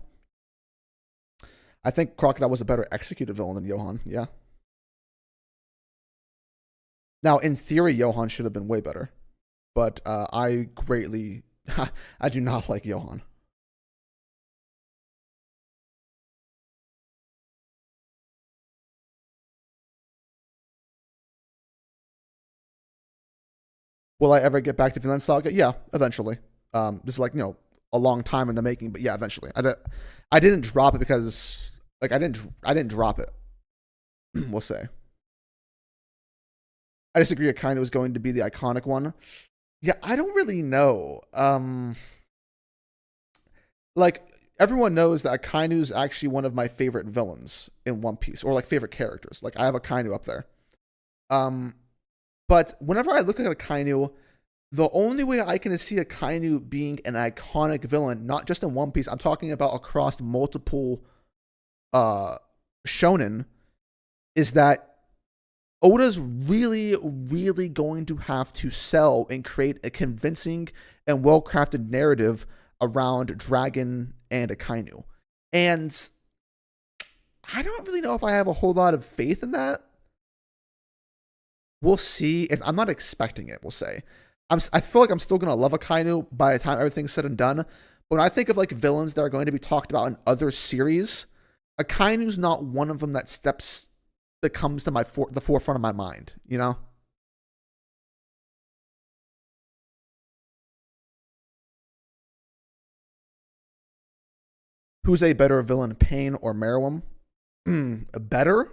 I think Crocodile was a better executed villain than Johan, yeah. Now, in theory, Johan should have been way better. But I do not like Johan. Will I ever get back to Vinland Saga? Yeah, eventually. This is a long time in the making, but yeah, eventually. I didn't drop it because I didn't drop it. We'll say. I disagree. Akainu was going to be the iconic one. Yeah, I don't really know. Everyone knows that Akainu is actually one of my favorite villains in One Piece, or favorite characters. I have Akainu up there. But whenever I look at Akainu, the only way I can see Akainu being an iconic villain, not just in One Piece, I'm talking about across multiple shonen, is that Oda's really, really going to have to sell and create a convincing and well-crafted narrative around Dragon and Akainu. And I don't really know if I have a whole lot of faith in that. We'll see. If I'm not expecting it, we'll say. I feel like I'm still going to love Akainu by the time everything's said and done. But when I think of villains that are going to be talked about in other series, Akainu's not one of them that comes to the forefront of my mind, you know? Who's a better villain, Pain or Meruem? Better?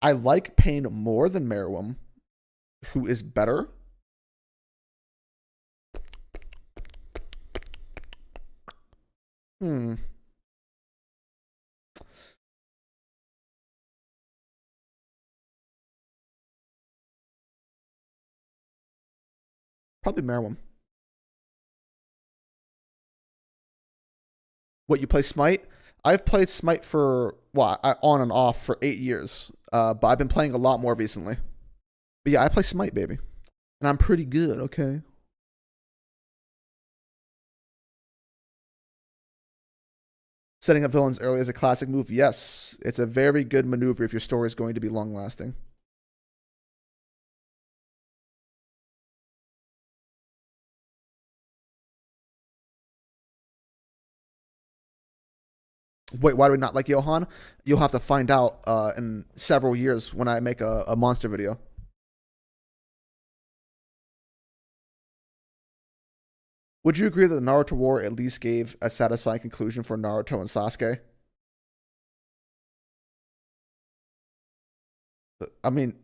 I like Pain more than Meruem. Who is better? Probably Meruem. What, you play Smite? I've played Smite for on and off for 8 years, but I've been playing a lot more recently. But yeah, I play Smite, baby, and I'm pretty good. Okay. Setting up villains early is a classic move. Yes, it's a very good maneuver if your story is going to be long lasting. Wait, why do we not like Johan? You'll have to find out in several years when I make a monster video. Would you agree that the Naruto War at least gave a satisfying conclusion for Naruto and Sasuke? I mean,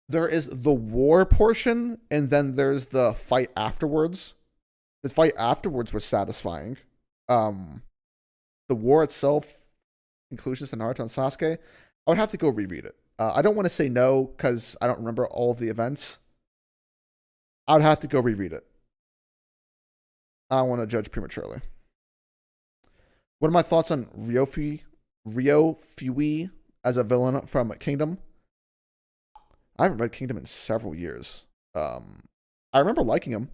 there is the war portion, and then there's the fight afterwards. The fight afterwards was satisfying. Um, the war itself, conclusions to Naruto and Sasuke, I would have to go reread it. I don't want to say no because I don't remember all of the events. I would have to go reread it. I don't want to judge prematurely. What are my thoughts on Rio Fui as a villain from Kingdom? I haven't read Kingdom in several years. I remember liking him.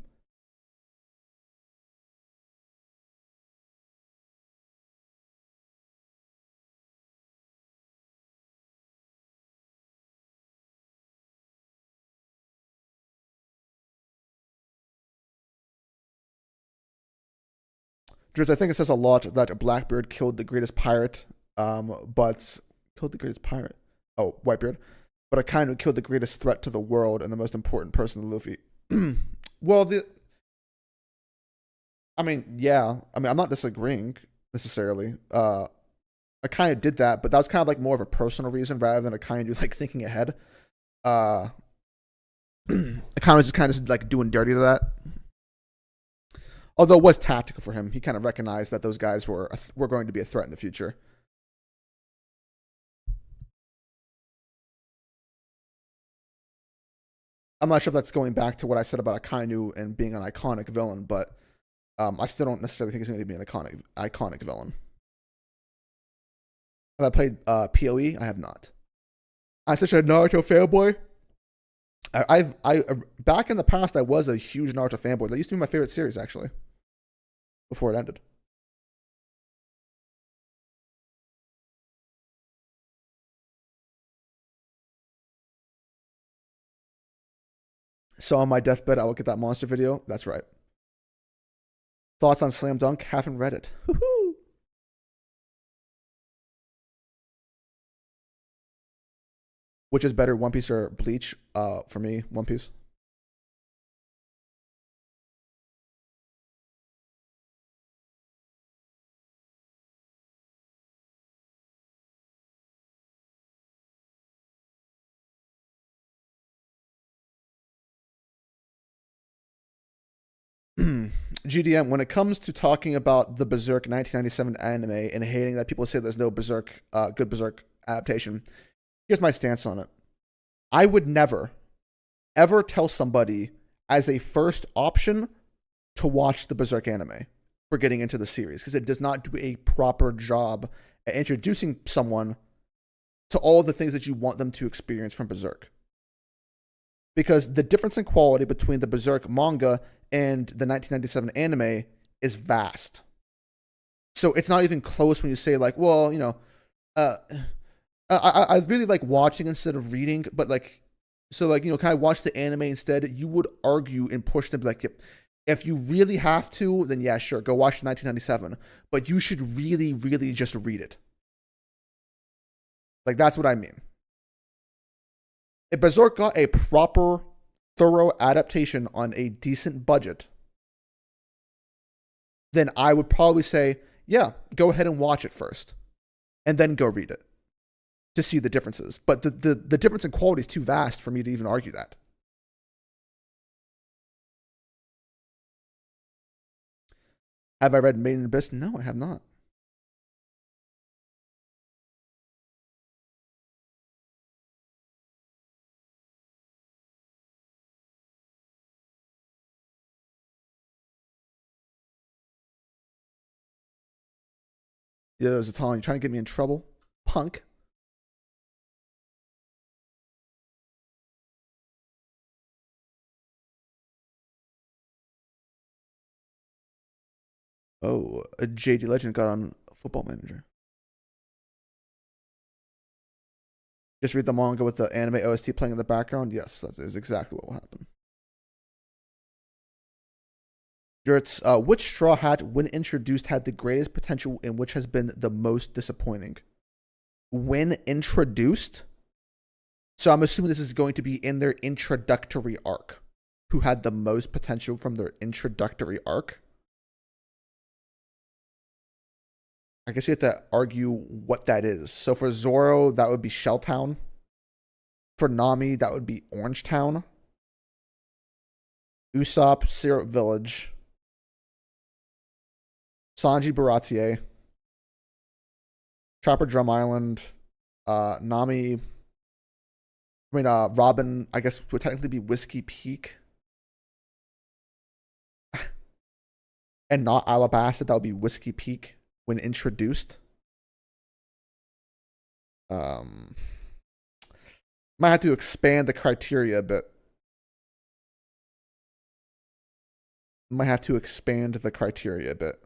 Driz, I think it says a lot that Blackbeard killed the greatest pirate, but killed the greatest pirate. Oh, Whitebeard. But Akainu killed the greatest threat to the world and the most important person to Luffy. Well, I mean, yeah. I mean, I'm not disagreeing necessarily. I kind of did that, but that was kind of like more of a personal reason rather than a kind of like thinking ahead. I kind of just kind of like doing dirty to that. Although it was tactical for him, he kind of recognized that those guys were going to be a threat in the future. I'm not sure if that's going back to what I said about Akainu and being an iconic villain, but I still don't necessarily think he's going to be an iconic villain. Have I played PoE? I have not. I'm such a Naruto fanboy. I back in the past I was a huge Naruto fanboy. That used to be my favorite series actually. Before it ended. So on my deathbed, I will get that monster video. That's right. Thoughts on Slam Dunk? Haven't read it. Woo-hoo. Which is better, One Piece or Bleach? For me, One Piece. GDM, when it comes to talking about the Berserk 1997 anime and hating that people say there's no Berserk, good Berserk adaptation, here's my stance on it. I would never, ever tell somebody as a first option to watch the Berserk anime for getting into the series because it does not do a proper job at introducing someone to all the things that you want them to experience from Berserk. Because the difference in quality between the Berserk manga and the 1997 anime is vast. So it's not even close when you say like, well, uh, I really like watching instead of reading, but like, so like, can I watch the anime instead? You would argue and push them like, if you really have to, then yeah, sure, go watch 1997. But you should really, really just read it. Like that's what I mean. If Berserk got a proper, thorough adaptation on a decent budget, then I would probably say, yeah, go ahead and watch it first, and then go read it to see the differences. But the difference in quality is too vast for me to even argue that. Have I read Made in Abyss? No, I have not. Yeah, Zaton, you trying to get me in trouble? Punk. Oh, a JD Legend got on Football Manager. Just read the manga with the anime OST playing in the background? Yes, that is exactly what will happen. Which Straw Hat, when introduced, had the greatest potential and which has been the most disappointing? When introduced? So I'm assuming this is going to be in their introductory arc. Who had the most potential from their introductory arc? I guess you have to argue what that is. So for Zoro, that would be Shelltown. For Nami, that would be Orangetown. Usopp, Syrup Village. Sanji, Baratier. Chopper, Drum Island. Nami. Robin, I guess, would technically be Whiskey Peak. And not Alabasta, that would be Whiskey Peak when introduced. Might have to expand the criteria a bit. Might have to expand the criteria a bit.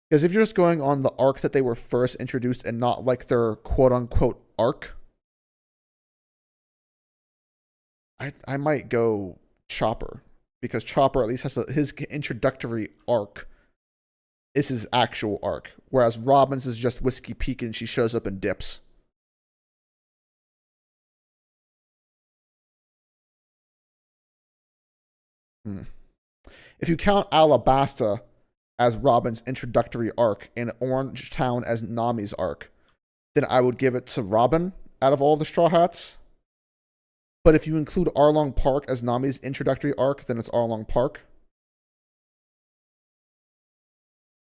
Because if you're just going on the arc that they were first introduced and not like their quote unquote arc, I might go Chopper. Because Chopper at least has his introductory arc is his actual arc. Whereas Robin's is just Whiskey Peak and she shows up and dips. If you count Alabasta as Robin's introductory arc and Orangetown as Nami's arc, then I would give it to Robin out of all the Straw Hats. But if you include Arlong Park as Nami's introductory arc, then it's Arlong Park.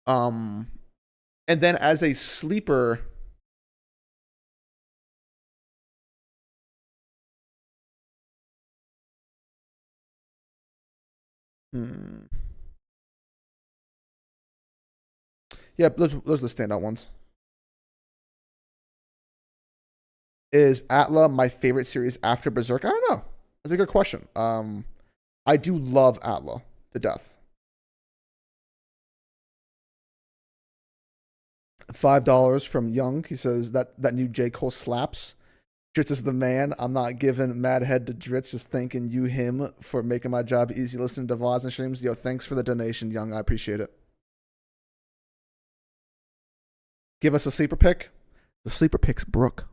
And then as a sleeper, yeah, those are the standout ones. Is Atla my favorite series after Berserk? I don't know. That's a good question. I do love Atla to death. $5 from Young. He says that new J. Cole slaps. Dritz is the man. I'm not giving mad head to Dritz. Just thanking you, him, for making my job easy listening to Voz and streams. Yo, thanks for the donation, Young. I appreciate it. Give us a sleeper pick. The sleeper pick's Brooke.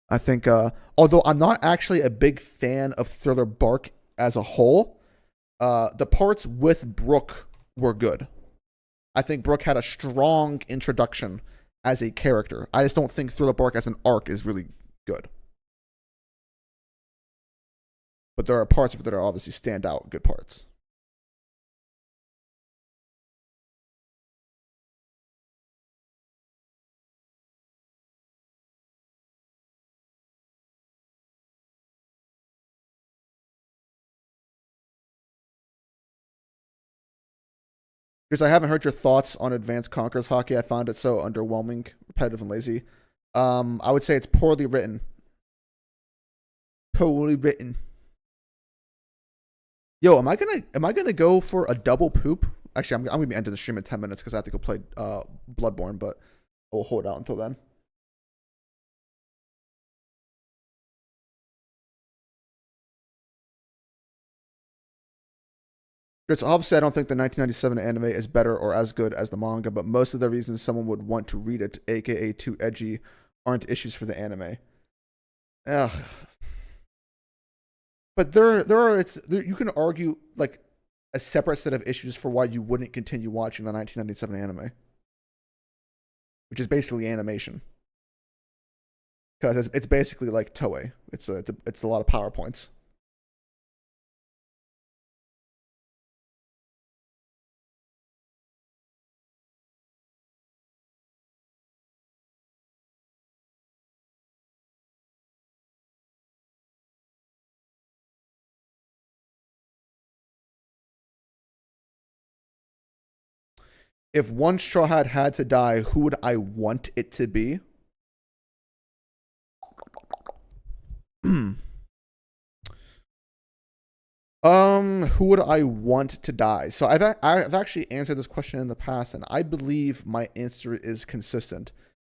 I think, although I'm not actually a big fan of Thriller Bark as a whole, the parts with Brooke were good. I think Brooke had a strong introduction as a character. I just don't think Thriller Bark as an arc is really good. But there are parts of it that are obviously standout good parts. Because I haven't heard your thoughts on Advanced Conquerors Hockey. I found it so underwhelming, repetitive, and lazy. I would say it's poorly written. Poorly written. Yo, am I gonna go for a double poop? Actually, I'm gonna be ending the stream in 10 minutes because I have to go play Bloodborne, but we'll hold out until then. It's obviously I don't think the 1997 anime is better or as good as the manga, but most of the reasons someone would want to read it, aka too edgy, aren't issues for the anime. Ugh. But you can argue like a separate set of issues for why you wouldn't continue watching the 1997 anime, which is basically animation, because it's basically like Toei. It's a lot of PowerPoints. If one Straw Hat had to die, who would I want it to be? Who would I want to die? So I've actually answered this question in the past, and I believe my answer is consistent.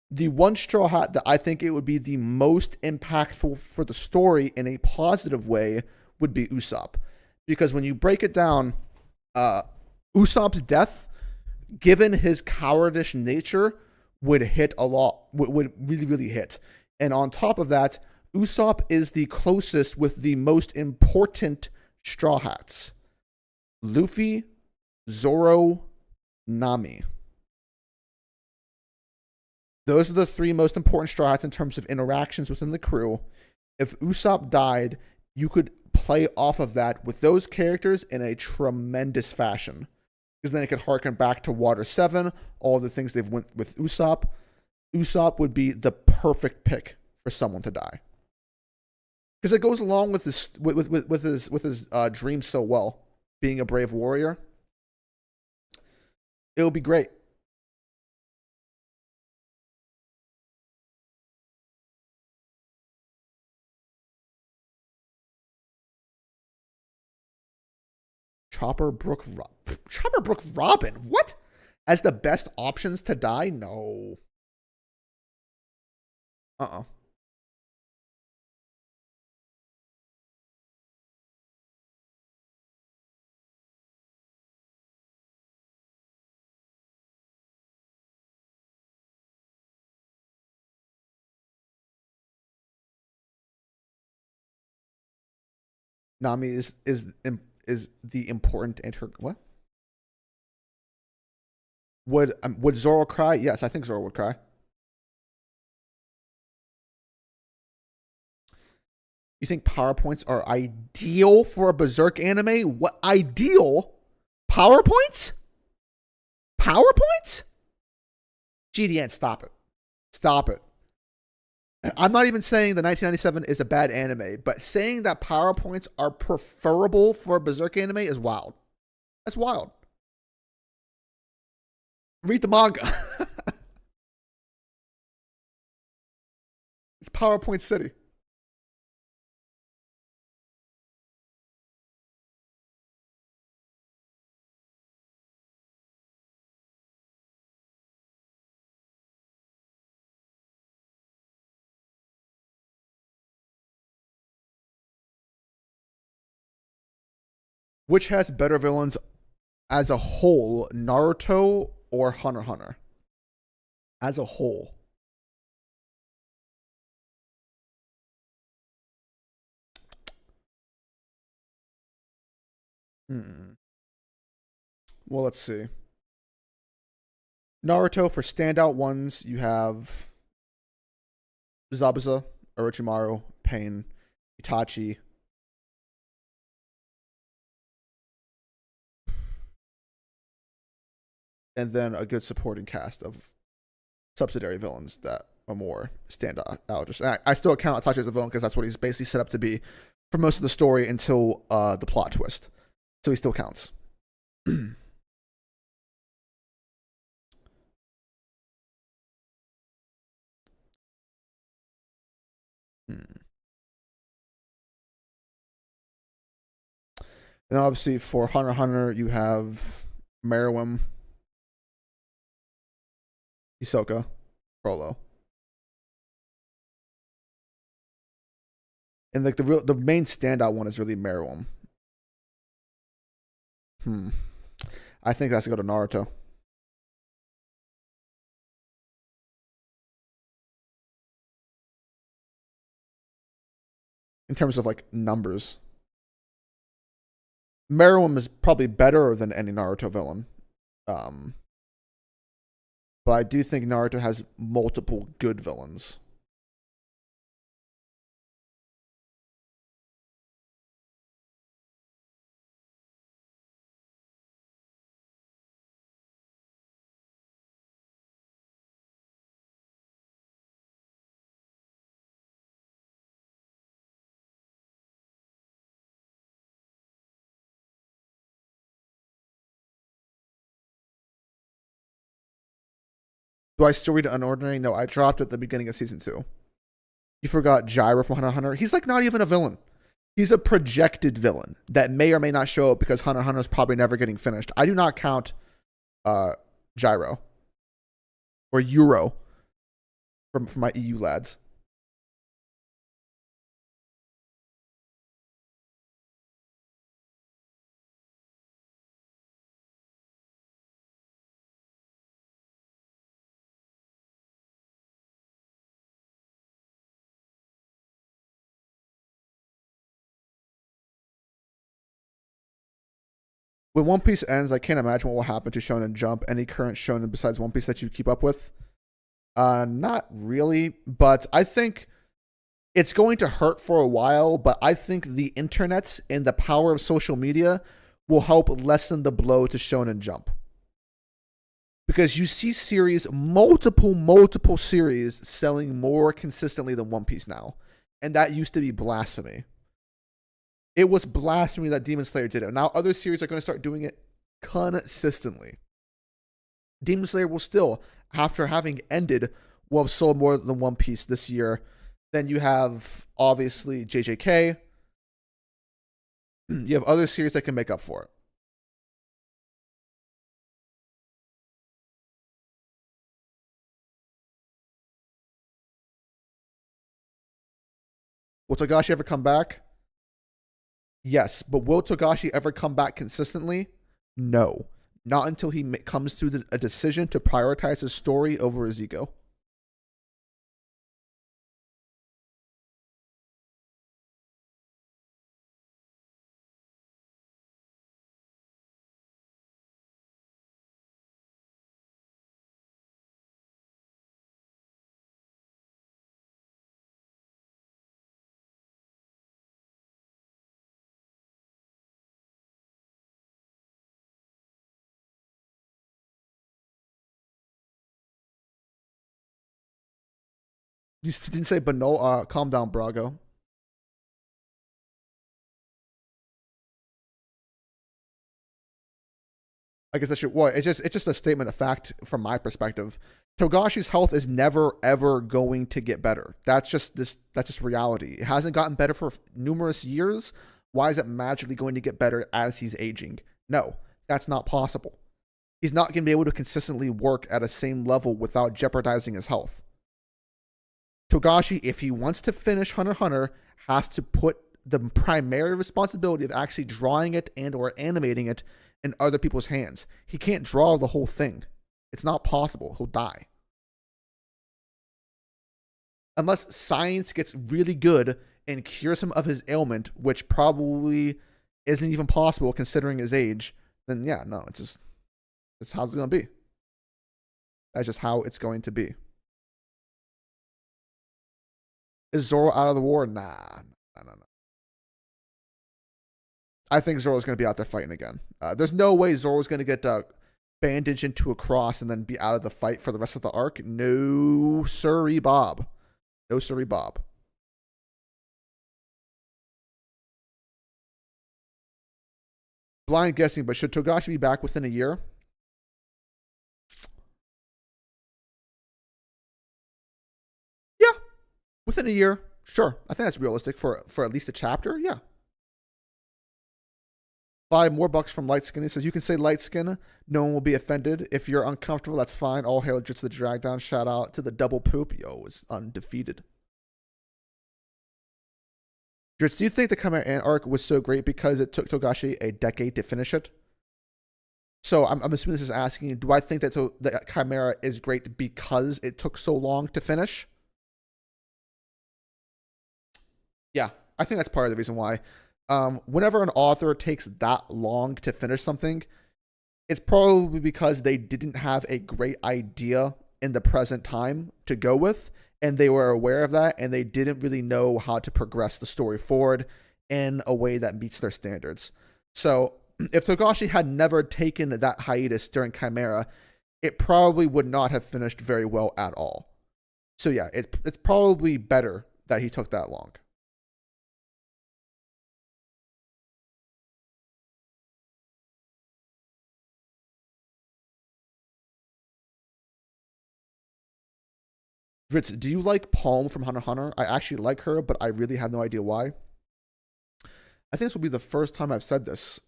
The one Straw Hat that I think it would be the most impactful for the story in a positive way would be Usopp, because when you break it down, Usopp's death, given his cowardice nature, would hit a lot. Would really really hit, and on top of that, Usopp is the closest with the most important Straw Hats: Luffy, Zoro, Nami. Those are the three most important Straw Hats in terms of interactions within the crew. If Usopp died, you could play off of that with those characters in a tremendous fashion. Because then it could harken back to Water 7, all the things they've went with Usopp. Usopp would be the perfect pick for someone to die. Because it goes along with his dream so well, being a brave warrior. It would be great. Chopper Brook Robin. What? As the best options to die? No. Uh-uh. Nami is the important inter what? Would Zoro cry? Yes, I think Zoro would cry. You think PowerPoints are ideal for a Berserk anime? What ideal? PowerPoints? PowerPoints? GDN, stop it. Stop it. I'm not even saying the 1997 is a bad anime, but saying that PowerPoints are preferable for a Berserk anime is wild. That's wild. Read the manga. It's PowerPoint City. Which has better villains as a whole, Naruto or Hunter x Hunter? As a whole. Hmm. Well, let's see. Naruto, for standout ones, you have Zabuza, Orochimaru, Pain, Itachi. And then a good supporting cast of subsidiary villains that are more standout. Just I still count Itachi as a villain because that's what he's basically set up to be for most of the story until the plot twist. So he still counts. hmm. And obviously for Hunter x Hunter, you have Meruem, Hisoka, Frollo. And like the main standout one is really Meruem. Hmm. I think that's to go to Naruto. In terms of like numbers. Meruem is probably better than any Naruto villain. Um, but I do think Naruto has multiple good villains. Do I still read Unordinary? No, I dropped at the beginning of season 2. You forgot Gyro from Hunter x Hunter. He's like not even a villain. He's a projected villain that may or may not show up because Hunter x Hunter is probably never getting finished. I do not count Gyro or Euro from my EU lads. When One Piece ends, I can't imagine what will happen to Shonen Jump. Any current Shonen besides One Piece that you keep up with? Not really, but I think it's going to hurt for a while. But I think the internet and the power of social media will help lessen the blow to Shonen Jump. Because you see series, multiple series selling more consistently than One Piece now. And that used to be blasphemy. It was blasphemy that Demon Slayer did it. Now other series are going to start doing it consistently. Demon Slayer will still, after having ended, will have sold more than One Piece this year. Then you have, obviously, JJK. You have other series that can make up for it. Will Togashi ever come back? Yes, but will Togashi ever come back consistently? No. Not until he comes to a decision to prioritize his story over his ego. You didn't say Bano. Calm down, Brago. I guess I should. Well, it's just a statement of fact from my perspective. Togashi's health is never ever going to get better. That's just reality. It hasn't gotten better for numerous years. Why is it magically going to get better as he's aging? No, that's not possible. He's not going to be able to consistently work at a same level without jeopardizing his health. Togashi, if he wants to finish Hunter x Hunter, has to put the primary responsibility of actually drawing it and or animating it in other people's hands. He can't draw the whole thing. It's not possible. He'll die. Unless science gets really good and cures him of his ailment, which probably isn't even possible considering his age, then yeah, no, it's how it's going to be. That's just how it's going to be. Is Zoro out of the war? Nah. I think Zoro's going to be out there fighting again. There's no way Zoro's going to get bandaged into a cross and then be out of the fight for the rest of the arc. No, sorry, Bob. No, sorry, Bob. Blind guessing, but should Togashi be back within a year? Yeah, within a year. Sure. I think that's realistic for at least a chapter. Yeah. Buy more bucks from Light Skin. He says, you can say light skin. No one will be offended. If you're uncomfortable, that's fine. All hail Jits the Drag Down. Shout out to the double poop. Yo, is undefeated. Jits, do you think the Chimera Ant arc was so great because it took Togashi a decade to finish it? So I'm assuming this is asking, do I think that the Chimera is great because it took so long to finish? Yeah, I think that's part of the reason why. Whenever an author takes that long to finish something, it's probably because they didn't have a great idea in the present time to go with, and they were aware of that, and they didn't really know how to progress the story forward in a way that meets their standards. So if Togashi had never taken that hiatus during Chimera, it probably would not have finished very well at all. So yeah, it's probably better that he took that long. Ritz, do you like Palm from Hunter x Hunter? I actually like her, but I really have no idea why. I think this will be the first time I've said this.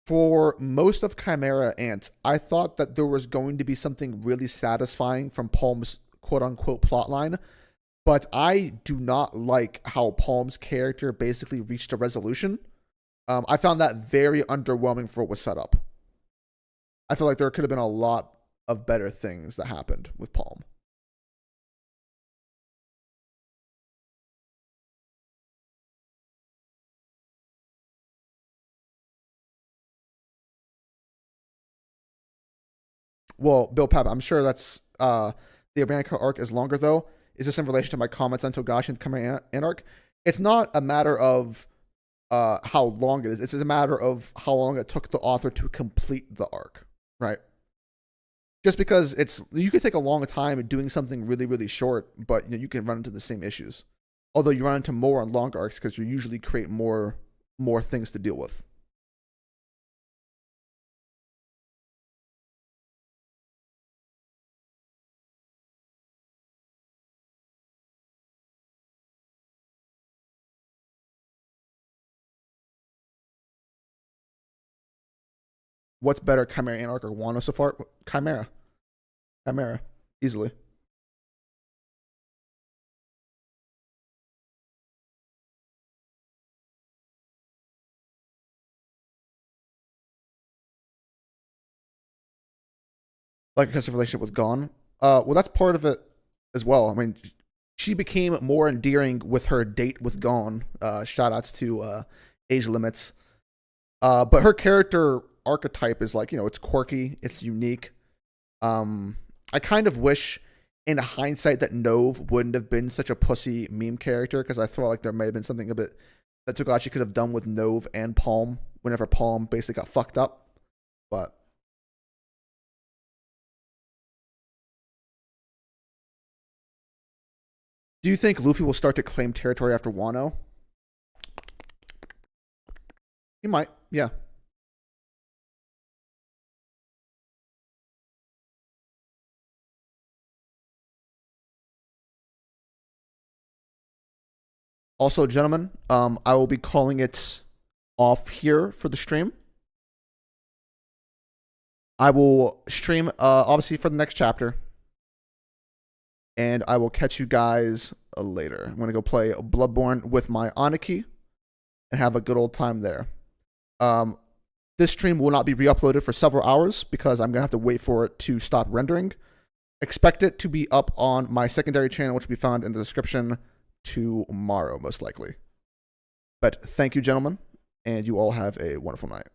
For most of Chimera Ant, I thought that there was going to be something really satisfying from Palm's quote unquote plotline, but I do not like how Palm's character basically reached a resolution. I found that very underwhelming for what was set up. I feel like there could have been a lot of better things that happened with Palm. Well, Bill Pap, I'm sure that's the Ivanica arc is longer though. Is this in relation to my comments on Togashi and Chimera Ant arc? It's not a matter of how long it is. It's a matter of how long it took the author to complete the arc, right? Just because you could take a long time doing something really, really short, but you can run into the same issues. Although you run into more on longer arcs because you usually create more things to deal with. What's better, Chimera Ant arc or Wano so far? Chimera, easily. Like because of relationship with Gon. Well, that's part of it as well. I mean, she became more endearing with her date with Gon. Shout outs to Age Limits. But her character archetype is like, it's quirky, it's unique. I kind of wish in hindsight that Nove wouldn't have been such a pussy meme character because I feel like there may have been something a bit that Togashi could have done with Nove and Palm whenever Palm basically got fucked up. But do you think Luffy will start to claim territory after Wano? He might, yeah. Also, gentlemen, I will be calling it off here for the stream. I will stream, obviously, for the next chapter. And I will catch you guys later. I'm going to go play Bloodborne with my Aniki and have a good old time there. This stream will not be re-uploaded for several hours because I'm going to have to wait for it to stop rendering. Expect it to be up on my secondary channel, which will be found in the description tomorrow, most likely. But thank you, gentlemen, and you all have a wonderful night.